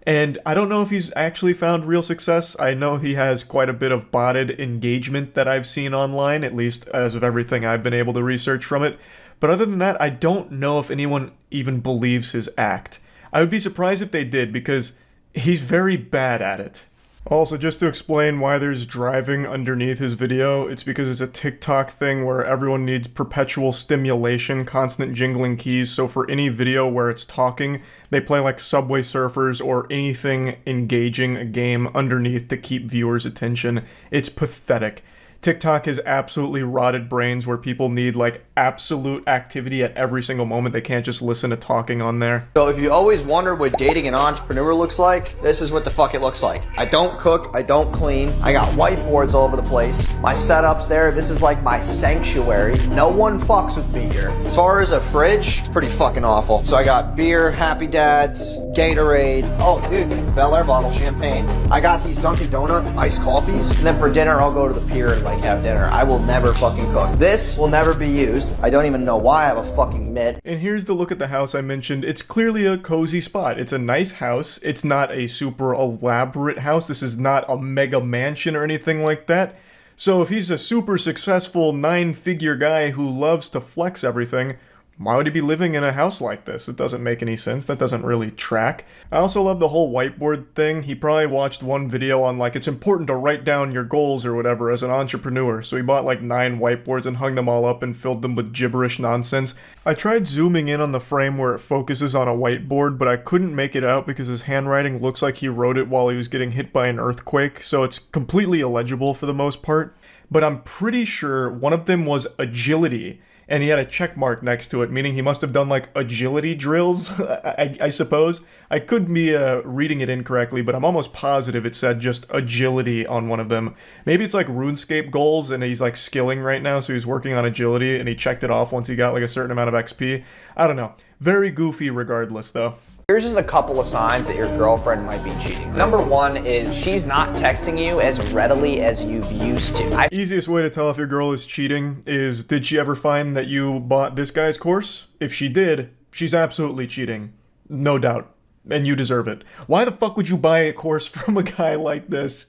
[SPEAKER 1] And I don't know if he's actually found real success. I know he has quite a bit of botted engagement that I've seen online, at least as of everything I've been able to research from it. But other than that, I don't know if anyone even believes his act. I would be surprised if they did, because he's very bad at it. Also, just to explain why there's driving underneath his video, it's because it's a TikTok thing where everyone needs perpetual stimulation, constant jingling keys, so for any video where it's talking, they play like Subway Surfers or anything engaging a game underneath to keep viewers' attention. It's pathetic. TikTok has absolutely rotted brains where people need like absolute activity at every single moment. They can't just listen to talking on there.
[SPEAKER 2] So if you always wondered what dating an entrepreneur looks like, this is what the fuck it looks like. I don't cook, I don't clean, I got whiteboards all over the place. My setup's there, this is like my sanctuary. No one fucks with me here. As far as a fridge, it's pretty fucking awful. So I got beer, Happy Dads, Gatorade, oh dude, Bel Air bottle, champagne. I got these Dunkin' Donut iced coffees, and then for dinner I'll go to the pier and like have dinner. I will never fucking cook. This will never be used. I don't even know why I have a fucking mitt.
[SPEAKER 1] And here's the look at the house I mentioned. It's clearly a cozy spot. It's a nice house. It's not a super elaborate house. This is not a mega mansion or anything like that. So if he's a super successful 9-figure guy who loves to flex everything, why would he be living in a house like this? It doesn't make any sense. That doesn't really track. I also love the whole whiteboard thing. He probably watched one video on like, it's important to write down your goals or whatever as an entrepreneur. So he bought like 9 whiteboards and hung them all up and filled them with gibberish nonsense. I tried zooming in on the frame where it focuses on a whiteboard, but I couldn't make it out because his handwriting looks like he wrote it while he was getting hit by an earthquake. So it's completely illegible for the most part. But I'm pretty sure one of them was agility. And he had a check mark next to it, meaning he must have done like agility drills, I suppose. I could be reading it incorrectly, but I'm almost positive it said just agility on one of them. Maybe it's like RuneScape goals and he's like skilling right now, so he's working on agility and he checked it off once he got like a certain amount of XP. I don't know. Very goofy regardless though.
[SPEAKER 2] Here's just a couple of signs that your girlfriend might be cheating. Number one is she's not texting you as readily as you've used to.
[SPEAKER 1] Easiest way to tell if your girl is cheating is, did she ever find that you bought this guy's course? If she did, she's absolutely cheating. No doubt. And you deserve it. Why the fuck would you buy a course from a guy like this?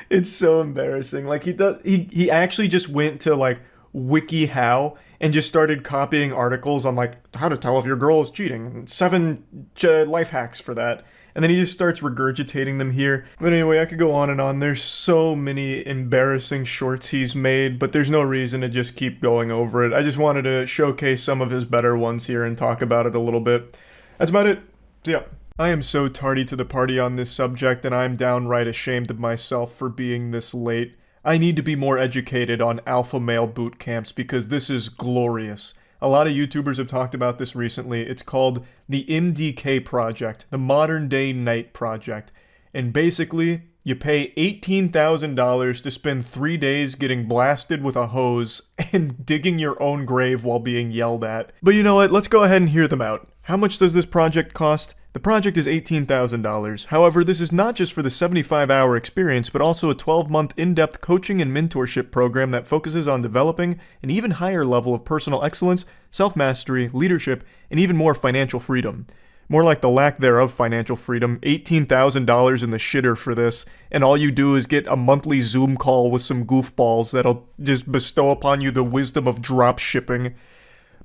[SPEAKER 1] It's so embarrassing. Like he actually just went to like WikiHow and just started copying articles on like how to tell if your girl is cheating, 7 life hacks for that, and then he just starts regurgitating them here. But anyway, I could go on and on. There's so many embarrassing shorts he's made, but there's no reason to just keep going over it. I just wanted to showcase some of his better ones here and talk about it a little bit. That's about it. So yeah, I am so tardy to the party on this subject, and I'm downright ashamed of myself for being this late. I need to be more educated on alpha male boot camps because this is glorious. A lot of YouTubers have talked about this recently. It's called the MDK Project, the Modern Day Night Project. And basically, you pay $18,000 to spend 3 days getting blasted with a hose and digging your own grave while being yelled at. But you know what? Let's go ahead and hear them out. How much does this project cost? The project is $18,000. However, this is not just for the 75-hour experience, but also a 12-month in-depth coaching and mentorship program that focuses on developing an even higher level of personal excellence, self-mastery, leadership, and even more financial freedom. More like the lack thereof financial freedom, $18,000 in the shitter for this, and all you do is get a monthly Zoom call with some goofballs that'll just bestow upon you the wisdom of drop shipping.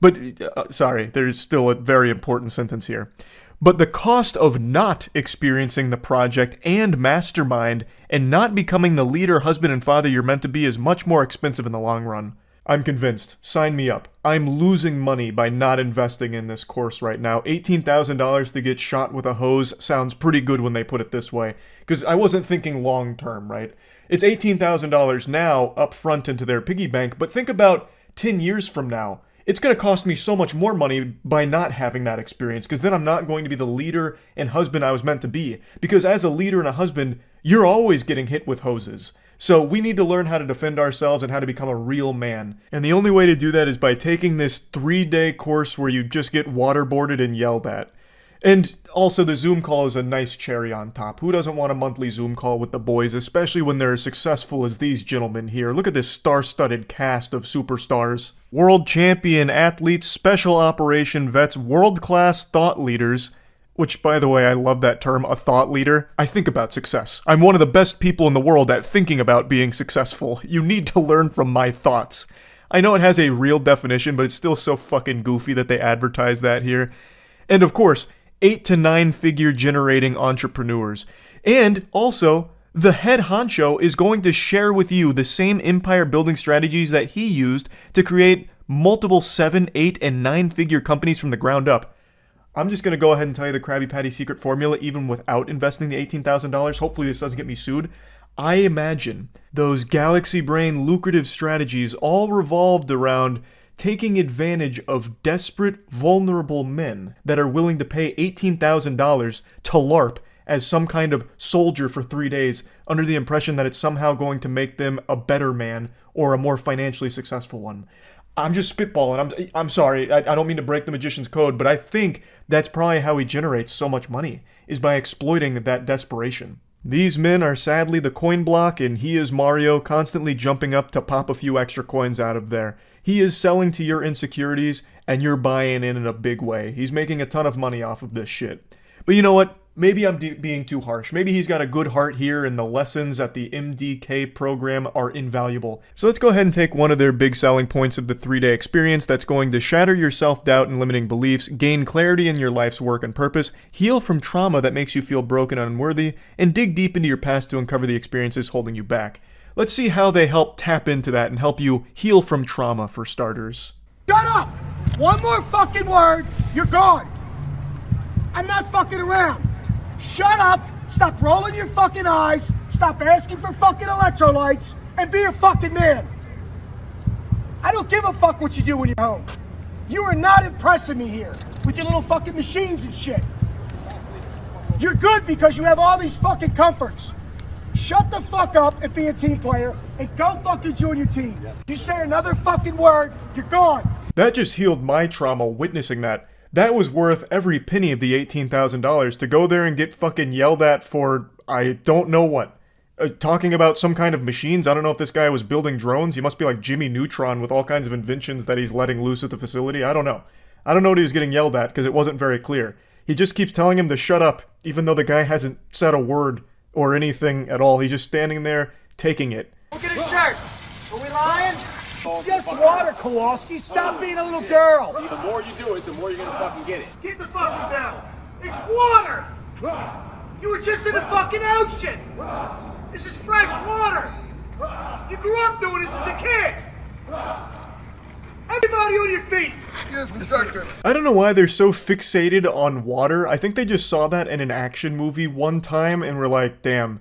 [SPEAKER 1] But, sorry, there's still a very important sentence here. But the cost of not experiencing the project and mastermind and not becoming the leader, husband, and father you're meant to be is much more expensive in the long run. I'm convinced. Sign me up. I'm losing money by not investing in this course right now. $18,000 to get shot with a hose sounds pretty good when they put it this way. Because I wasn't thinking long term, right? It's $18,000 now up front into their piggy bank, but think about 10 years from now. It's going to cost me so much more money by not having that experience, because then I'm not going to be the leader and husband I was meant to be. Because as a leader and a husband, you're always getting hit with hoses. So we need to learn how to defend ourselves and how to become a real man. And the only way to do that is by taking this 3-day course where you just get waterboarded and yelled at. And also, the Zoom call is a nice cherry on top. Who doesn't want a monthly Zoom call with the boys, especially when they're as successful as these gentlemen here? Look at this star-studded cast of superstars. World champion athletes, special operation vets, world-class thought leaders. Which, by the way, I love that term, a thought leader. I think about success. I'm one of the best people in the world at thinking about being successful. You need to learn from my thoughts. I know it has a real definition, but it's still so fucking goofy that they advertise that here. And of course, 8 to 9 figure generating entrepreneurs. And also, the head honcho is going to share with you the same empire building strategies that he used to create multiple 7, 8, and 9 figure companies from the ground up. I'm just going to go ahead and tell you the Krabby Patty secret formula even without investing the $18,000. Hopefully this doesn't get me sued. I imagine those galaxy brain lucrative strategies all revolved around taking advantage of desperate, vulnerable men that are willing to pay $18,000 to LARP as some kind of soldier for 3 days under the impression that it's somehow going to make them a better man or a more financially successful one. I'm just spitballing. I'm sorry. I don't mean to break the magician's code, but I think that's probably how he generates so much money, is by exploiting that desperation. These men are sadly the coin block, and he is Mario, constantly jumping up to pop a few extra coins out of there. He is selling to your insecurities, and you're buying in a big way. He's making a ton of money off of this shit. But you know what? Maybe I'm being too harsh. Maybe he's got a good heart here, and the lessons at the MDK program are invaluable. So let's go ahead and take one of their big selling points of the 3-day experience that's going to shatter your self-doubt and limiting beliefs, gain clarity in your life's work and purpose, heal from trauma that makes you feel broken and unworthy, and dig deep into your past to uncover the experiences holding you back. Let's see how they help tap into that and help you heal from trauma, for starters.
[SPEAKER 4] Shut up! One more fucking word, you're gone. I'm not fucking around. Shut up, stop rolling your fucking eyes, stop asking for fucking electrolytes, and be a fucking man. I don't give a fuck what you do when you're home. You are not impressing me here with your little fucking machines and shit. You're good because you have all these fucking comforts. Shut the fuck up and be a team player, and go fucking join your team. You say another fucking word, you're gone.
[SPEAKER 1] That just healed my trauma witnessing that. That was worth every penny of the $18,000 to go there and get fucking yelled at for, I don't know what. Talking about some kind of machines. I don't know if this guy was building drones. He must be like Jimmy Neutron with all kinds of inventions that he's letting loose at the facility. I don't know. I don't know what he was getting yelled at because it wasn't very clear. He just keeps telling him to shut up, even though the guy hasn't said a word or anything at all. He's just standing there taking it.
[SPEAKER 4] Look at his shirt. Are we lying? It's just water, Kowalski. Stop being a little girl.
[SPEAKER 22] The more you do it, the more you're gonna fucking get it.
[SPEAKER 4] Get the fucking down. It's water. You were just in the fucking ocean. This is fresh water. You grew up doing this as a kid. Everybody on your feet. Yes, instructor.
[SPEAKER 1] I don't know why they're so fixated on water. I think they just saw that in an action movie one time and were like, damn,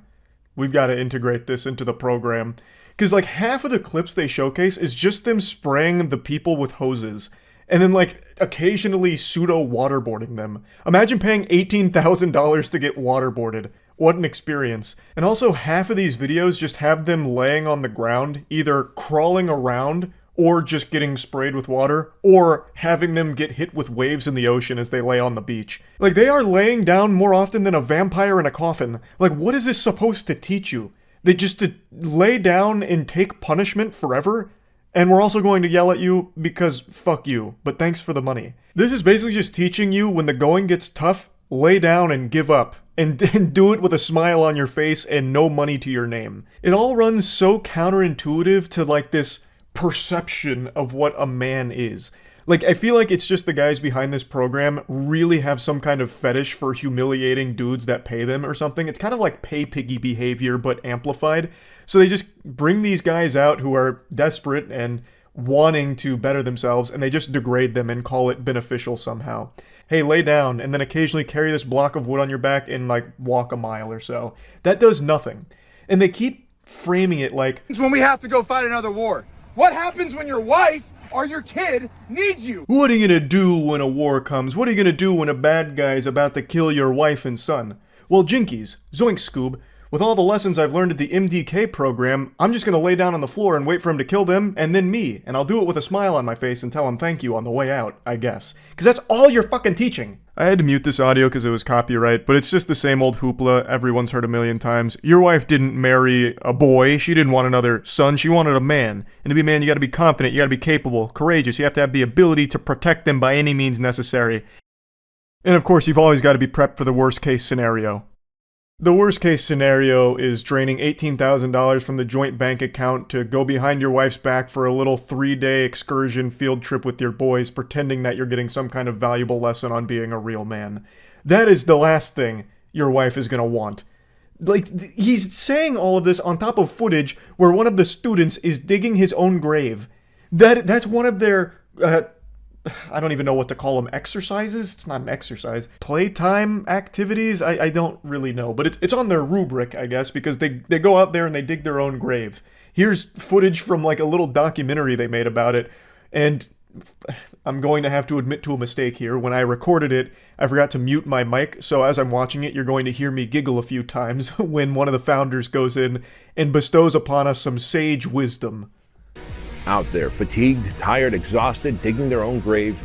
[SPEAKER 1] we've got to integrate this into the program. Because like half of the clips they showcase is just them spraying the people with hoses. And then like occasionally pseudo waterboarding them. Imagine paying $18,000 to get waterboarded. What an experience. And also half of these videos just have them laying on the ground, either crawling around or just getting sprayed with water, or having them get hit with waves in the ocean as they lay on the beach. Like, they are laying down more often than a vampire in a coffin. Like, what is this supposed to teach you? They just to lay down and take punishment forever? And we're also going to yell at you because fuck you, but thanks for the money. This is basically just teaching you when the going gets tough, lay down and give up. And do it with a smile on your face and no money to your name. It all runs so counterintuitive to like this perception of what a man is. Like, I feel like it's just the guys behind this program really have some kind of fetish for humiliating dudes that pay them or something. It's kind of like pay piggy behavior, but amplified. So they just bring these guys out who are desperate and wanting to better themselves, and they just degrade them and call it beneficial somehow. Hey, lay down, and then occasionally carry this block of wood on your back and, like, walk a mile or so. That does nothing. And they keep framing it like,
[SPEAKER 4] It's when we have to go fight another war. What happens when your wife or your kid needs you?
[SPEAKER 1] what are you gonna do when a war comes? What are you gonna do when a bad guy's about to kill your wife and son? Well, jinkies, zoink Scoob, with all the lessons I've learned at the MDK program, I'm just gonna lay down on the floor and wait for him to kill them, and then me, and I'll do it with a smile on my face and tell him thank you on the way out, I guess. Because that's all you're fucking teaching. I had to mute this audio because it was copyright, but it's just the same old hoopla everyone's heard a million times. Your wife didn't marry a boy. She didn't want another son. She wanted a man. And to be a man, you gotta be confident. You gotta be capable, courageous. You have to have the ability to protect them by any means necessary. And of course, you've always got to be prepped for the worst case scenario. The worst case scenario is draining $18,000 from the joint bank account to go behind your wife's back for a little 3-day excursion field trip with your boys, pretending that you're getting some kind of valuable lesson on being a real man. That is the last thing your wife is gonna want. Like, he's saying all of this on top of footage where one of the students is digging his own grave. That's one of their, I don't even know what to call them, exercises? It's not an exercise. Playtime activities? I don't really know, but it's on their rubric, I guess, because they go out there and they dig their own grave. Here's footage from like a little documentary they made about it, and I'm going to have to admit to a mistake here. When I recorded it, I forgot to mute my mic, so as I'm watching it, you're going to hear me giggle a few times when one of the founders goes in and bestows upon us some sage wisdom.
[SPEAKER 5] Out there, fatigued, tired, exhausted, digging their own grave,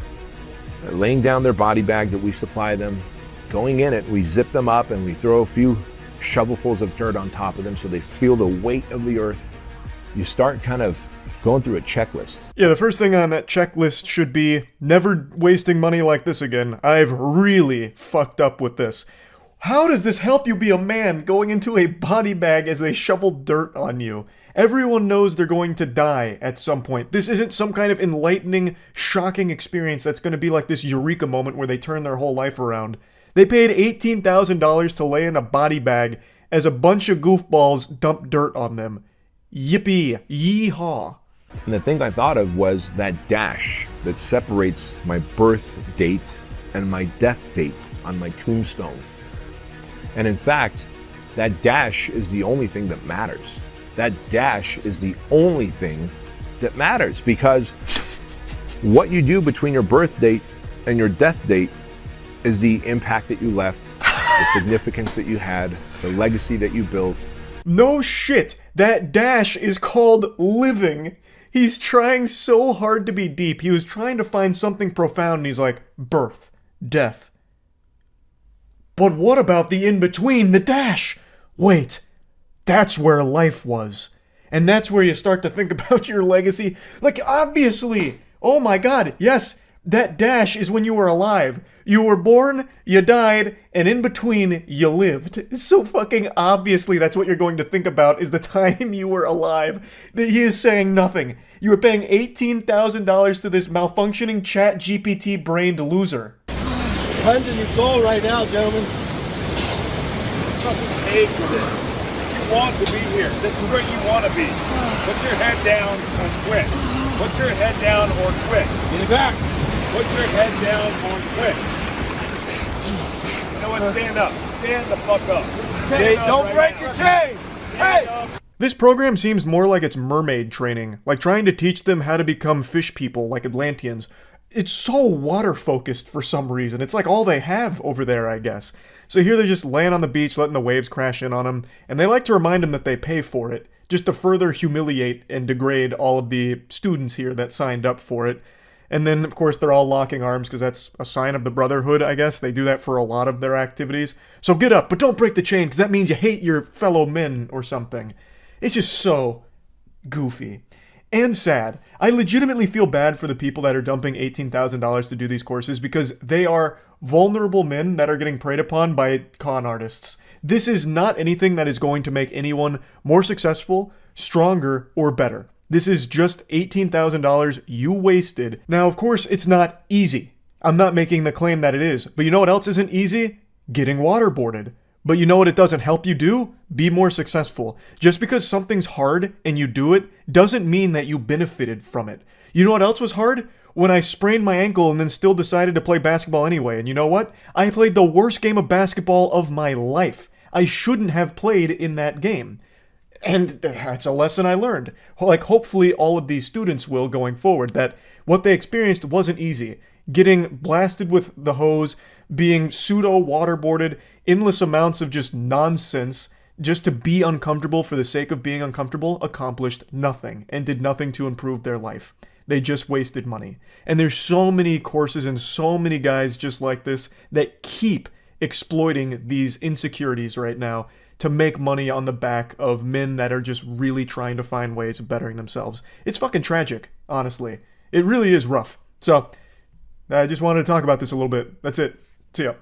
[SPEAKER 5] laying down their body bag that we supply them, going in it, we zip them up and we throw a few shovelfuls of dirt on top of them so they feel the weight of the earth. You start kind of going through a checklist.
[SPEAKER 1] Yeah, the first thing on that checklist should be never wasting money like this again. I've really fucked up with this. How does this help you be a man going into a body bag as they shovel dirt on you? Everyone knows they're going to die at some point. This isn't some kind of enlightening, shocking experience that's going to be like this eureka moment where they turn their whole life around. They paid $18,000 to lay in a body bag as a bunch of goofballs dump dirt on them. Yippee, yeehaw.
[SPEAKER 5] And the thing I thought of was that dash that separates my birth date and my death date on my tombstone. And in fact, that dash is the only thing that matters. That dash is the only thing that matters, because what you do between your birth date and your death date is the impact that you left, the significance that you had, the legacy that you built.
[SPEAKER 1] No shit, that dash is called living. He's trying so hard to be deep. He was trying to find something profound, and he's like, birth, death. But what about the in-between, the dash? Wait. That's where life was. And that's where you start to think about your legacy. Like, obviously, oh my god, yes, that dash is when you were alive. You were born, you died, and in between, you lived. So fucking obviously that's what you're going to think about is the time you were alive. He is saying nothing. You were paying $18,000 to this malfunctioning chat GPT brained loser.
[SPEAKER 8] Time's in your soul right now, gentlemen.
[SPEAKER 23] Fucking paid for this. Want to be here. This is where you want to be. Put your head down and quit. Put your head down or quit.
[SPEAKER 8] Get it back.
[SPEAKER 23] Put your head down or quit. You know what? Stand up. Stand the fuck up.
[SPEAKER 8] Hey, don't break your chain. Hey!
[SPEAKER 1] This program seems more like it's mermaid training, like trying to teach them how to become fish people like Atlanteans. It's so water focused for some reason. It's like all they have over there, I guess. So here they're just laying on the beach, letting the waves crash in on them, and they like to remind them that they pay for it, just to further humiliate and degrade all of the students here that signed up for it. And then, of course, they're all locking arms because that's a sign of the brotherhood, I guess. They do that for a lot of their activities. So get up, but don't break the chain because that means you hate your fellow men or something. It's just so goofy. And sad. I legitimately feel bad for the people that are dumping $18,000 to do these courses because they are vulnerable men that are getting preyed upon by con artists. This is not anything that is going to make anyone more successful, stronger, or better. This is just $18,000 you wasted. Now, of course, it's not easy. I'm not making the claim that it is. But you know what else isn't easy? Getting waterboarded. But you know what it doesn't help you do? Be more successful. Just because something's hard and you do it doesn't mean that you benefited from it. You know what else was hard? When I sprained my ankle and then still decided to play basketball anyway. And you know what? I played the worst game of basketball of my life. I shouldn't have played in that game. And that's a lesson I learned. Like, hopefully all of these students will going forward, that what they experienced wasn't easy. Getting blasted with the hose, being pseudo-waterboarded, endless amounts of just nonsense, just to be uncomfortable for the sake of being uncomfortable, accomplished nothing, and did nothing to improve their life. They just wasted money. And there's so many courses and so many guys just like this that keep exploiting these insecurities right now to make money on the back of men that are just really trying to find ways of bettering themselves. It's fucking tragic, honestly. It really is rough. So, I just wanted to talk about this a little bit. That's it. See ya.